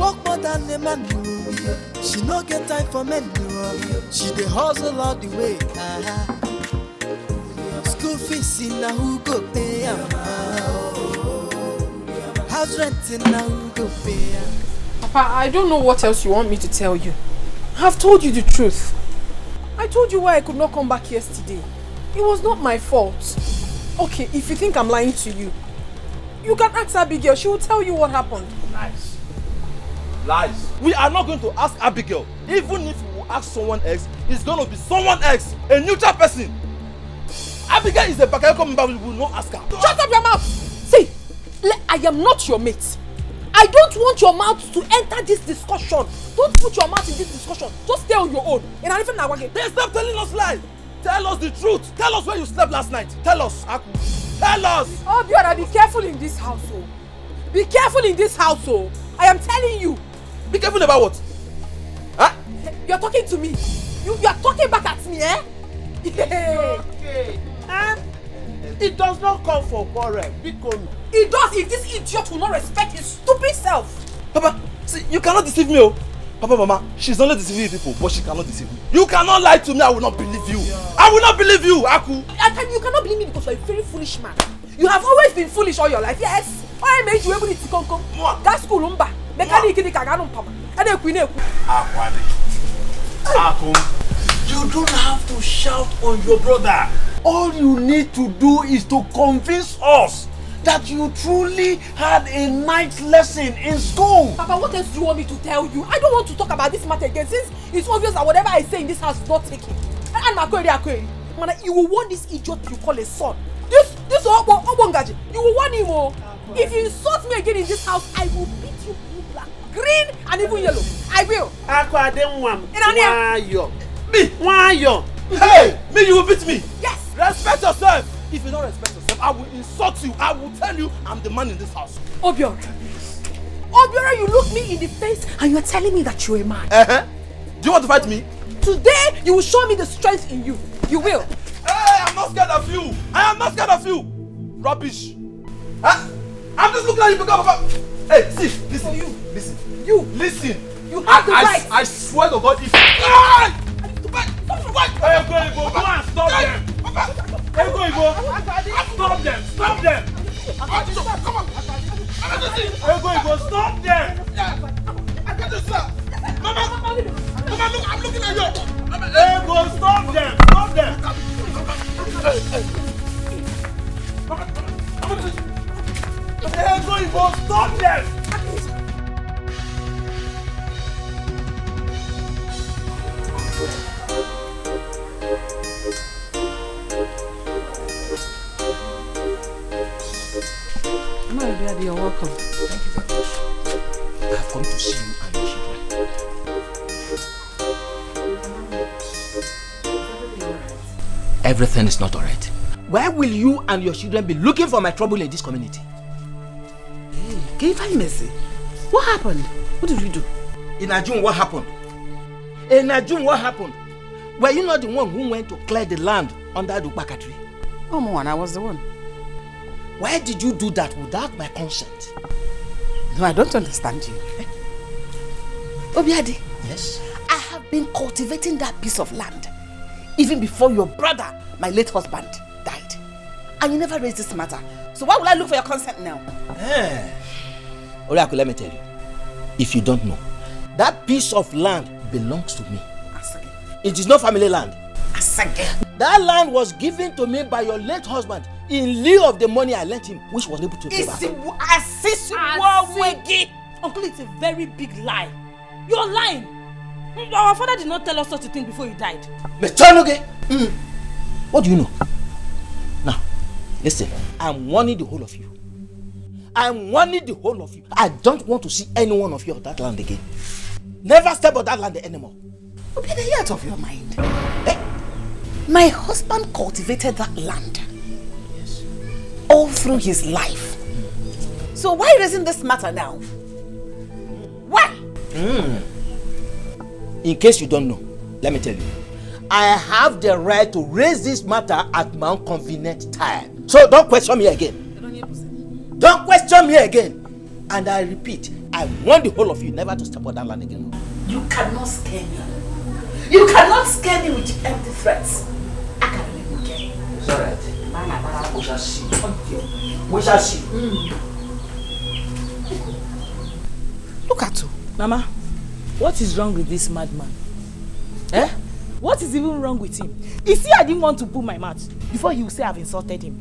work more than a man do. She no get time for men do. She dey hustle all the way. School fees in na who go pay am? House rent in na who go pay am? Papa, I don't know what else you want me to tell you. I've told you the truth. I told you why I could not come back yesterday. It was not my fault. Okay, if you think I'm lying to you, you can ask Abigail. She will tell you what happened. Lies. Lies. We are not going to ask Abigail. Even if we ask someone else, it's going to be someone else, a neutral person. Abigail is a Bakayoko member. We will not ask her. Shut up your mouth! See, I am not your mate. I don't want your mouth to enter this discussion. Don't put your mouth in this discussion. Just stay on your own. And I even now again. Then stop telling us lies. Tell us the truth. Tell us where you slept last night. Tell us, Aku. Tell us. Oh, Biora, be careful in this household. Be careful in this household. I am telling you. Be careful about what? Huh? You are talking to me. You are talking back at me, eh? Okay. It does not call for quarrel. It does if this idiot will not respect his stupid self. Papa, see, you cannot deceive me, oh. Papa, Mama, she's only deceiving people, but she cannot deceive me. You cannot lie to me. I will not believe you. I will not believe you, Aku. You cannot believe me because you are a very foolish man. You have always been foolish all your life, yes. I made you able to Etiko. That's school, umba. Mechanic in the Kaganum Papa. And then Queen. Aku, you don't have to shout on your brother. All you need to do is to convince us that you truly had a night lesson in school. Papa, what else do you want me to tell you? I don't want to talk about this matter again since it's obvious that whatever I say in this house is not taken. And Makweri, you will want this idiot you call a son. This Obongaji, you will want him more. If you insult me again in this house, I will beat you blue, black, green, and even yellow. I will. Why you? Hey, me, you will beat me. Yes. Respect yourself. If you don't respect yourself, I will insult you. I will tell you I'm the man in this house. Obiora, you look me in the face and you're telling me that you're a man. Do you want to fight me? Today, you will show me the strength in you. You will. Hey, I'm not scared of you. I am not scared of you. Rubbish. Huh? I'm just looking at you because of... Hey, see, listen. Listen. You have the right. I swear to God, if... Hey, go and stop them. Hey, go. Stop them. Come on. Hey, go, stop them. I got this, sir. Mama, look, I'm looking at you. Hey, go, stop them. Hey, go, stop them. You're welcome. Thank you very much. I have come to see you and your children. Everything is not alright. Why will you and your children be looking for my trouble in this community? Hey, can you find mercy? What happened? What did you do? In June, what happened? What happened? Were you not the one who went to clear the land under the Ubaka tree? Oh, Moan, I was the one. Why did you do that without my consent? No, I don't understand you. Obiadi. Yes? I have been cultivating that piece of land even before your brother, my late husband, died. And you never raised this matter. So why will I look for your consent now? Oriaku, let me tell you. If you don't know, that piece of land belongs to me. Asage. It is not family land. Asage. That land was given to me by your late husband in lieu of the money I lent him, which was able to pay back. Uncle, it's a very big lie. You're lying. Our father did not tell us such a thing before he died. What do you know? Now, listen, I'm warning the whole of you. I don't want to see any one of you on that land again. Never step on that land anymore. Open the ears of your mind. My husband cultivated that land all through his life. So why raising this matter now? Why? In case you don't know, let me tell you. I have the right to raise this matter at my own convenient time. So don't question me again. Don't question me again. And I repeat, I want the whole of you never to step on that land again. You cannot scare me. You cannot scare me with empty threats. I can really get it. It's alright. We shall see. We shall see. Look at you. Mama, what is wrong with this madman? Eh? What is even wrong with him? You see, I didn't want to pull my mouth before he would say I've insulted him.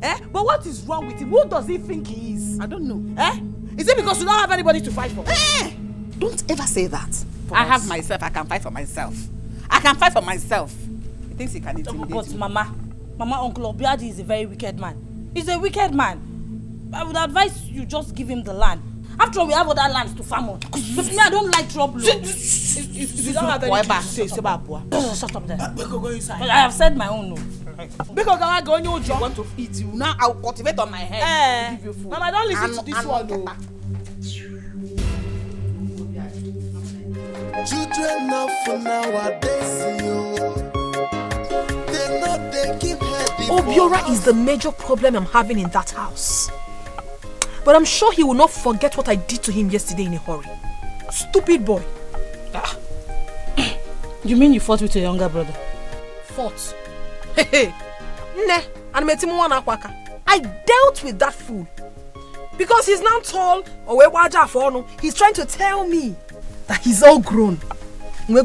Eh? But what is wrong with him? Who does he think he is? I don't know. Eh? Is it because you don't have anybody to fight for? Eh! Don't ever say that. I have myself. I can fight for myself. I can fight for myself. He thinks he can intimidate But me. Mama, Uncle Obiadi is a very wicked man. He's a wicked man. I would advise you just give him the land. After all, we have other lands to farm on. But me, I don't like trouble. If you don't have anything to say about Boa. Shut up there. Go inside. But I have said my own no. Because I go on your job. You want to eat you. Now I'll cultivate on my head. Give you food. Mama, don't listen to this one though. Children now for nowadays, they keep heading. Obiora is the major problem I'm having in that house. But I'm sure he will not forget what I did to him yesterday in a hurry. Stupid boy. Ah. You mean you fought with your younger brother? Fought? Hey. I dealt with that fool. Because he's now tall, he's trying to tell me that he's all grown. I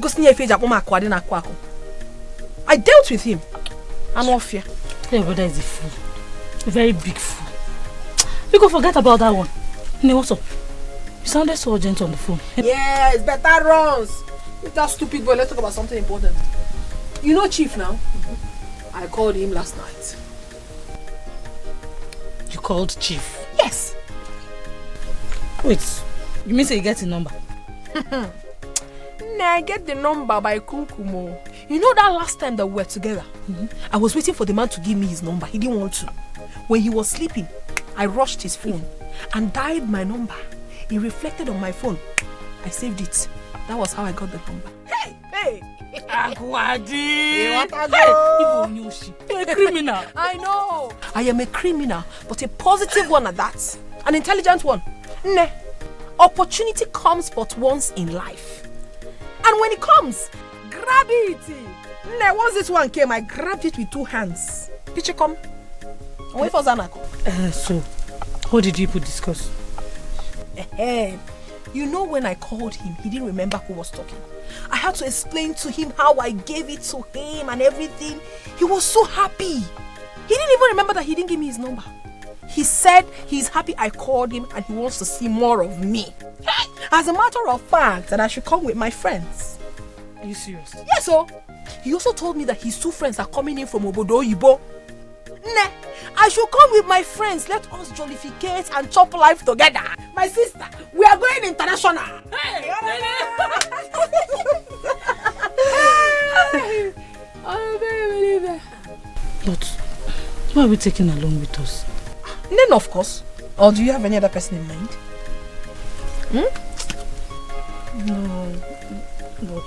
dealt with him. I'm off here. Your brother is a fool. A very big fool. You go forget about that one. Ne, what's up? You sounded so urgent on the phone. Yeah, it's better runs. That stupid boy, let's talk about something important. You know Chief now? I called him last night. You called Chief? Yes. Wait, you mean say you get the number? Nah, I get the number by Kunkumo. You know that last time that we were together? I was waiting for the man to give me his number. He didn't want to. When he was sleeping, I rushed his phone and dialed my number. It reflected on my phone. I saved it. That was how I got the number. Hey! Akwadi! You're a criminal. I know. I am a criminal, but a positive one at that. An intelligent one. Nah. Opportunity comes but once in life. And when it comes, grab it. Nah, once this one came, I grabbed it with 2 hands. Picture come. Wait for Zanako. So, how did you people discuss? You know, when I called him, he didn't remember who was talking. I had to explain to him how I gave it to him and everything. He was so happy. He didn't even remember that he didn't give me his number. He said he's happy I called him and he wants to see more of me. As a matter of fact, that I should come with my friends. Are you serious? Yes, so. He also told me that his 2 friends are coming in from Obodo Yibo. Nah, I should come with my friends. Let us jollificate and chop life together. My sister, we are going international. Hey! But why are we taking along with us? Then of course. Or do you have any other person in mind? No, but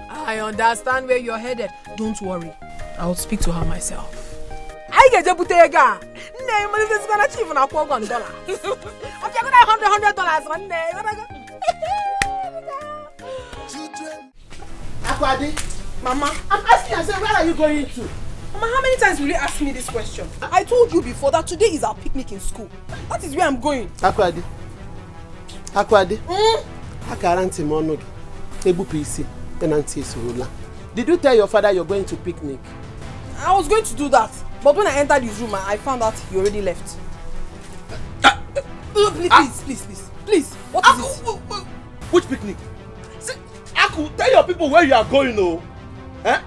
I understand where you're headed. Don't worry. I'll speak to her myself. I get a butega. Name is gonna achieve $100. Okay, I'm gonna $100 one day. Akwadi, Mama, I'm asking myself, where are you going to? Mama, how many times will you ask me this question? I told you before that today is our picnic in school. That is where I'm going. Akwadi. Akaranti monog. Ebu PC. Tenanti Surula. Did you tell your father you're going to picnic? I was going to do that, but when I entered his room, I found out he already left. Please, what is it? Which picnic? See, Aku, tell your people where you are going, oh. Eh?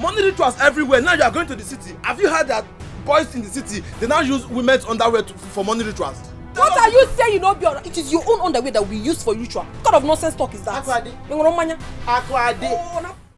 Money rituals everywhere. Now you are going to the city. Have you heard that boys in the city, they now use women's underwear for money rituals? What are you saying, Obiora? It is your own underwear that we use for ritual. What kind of nonsense talk is that? Akwadi. Akwadi. Akwadi. Oh,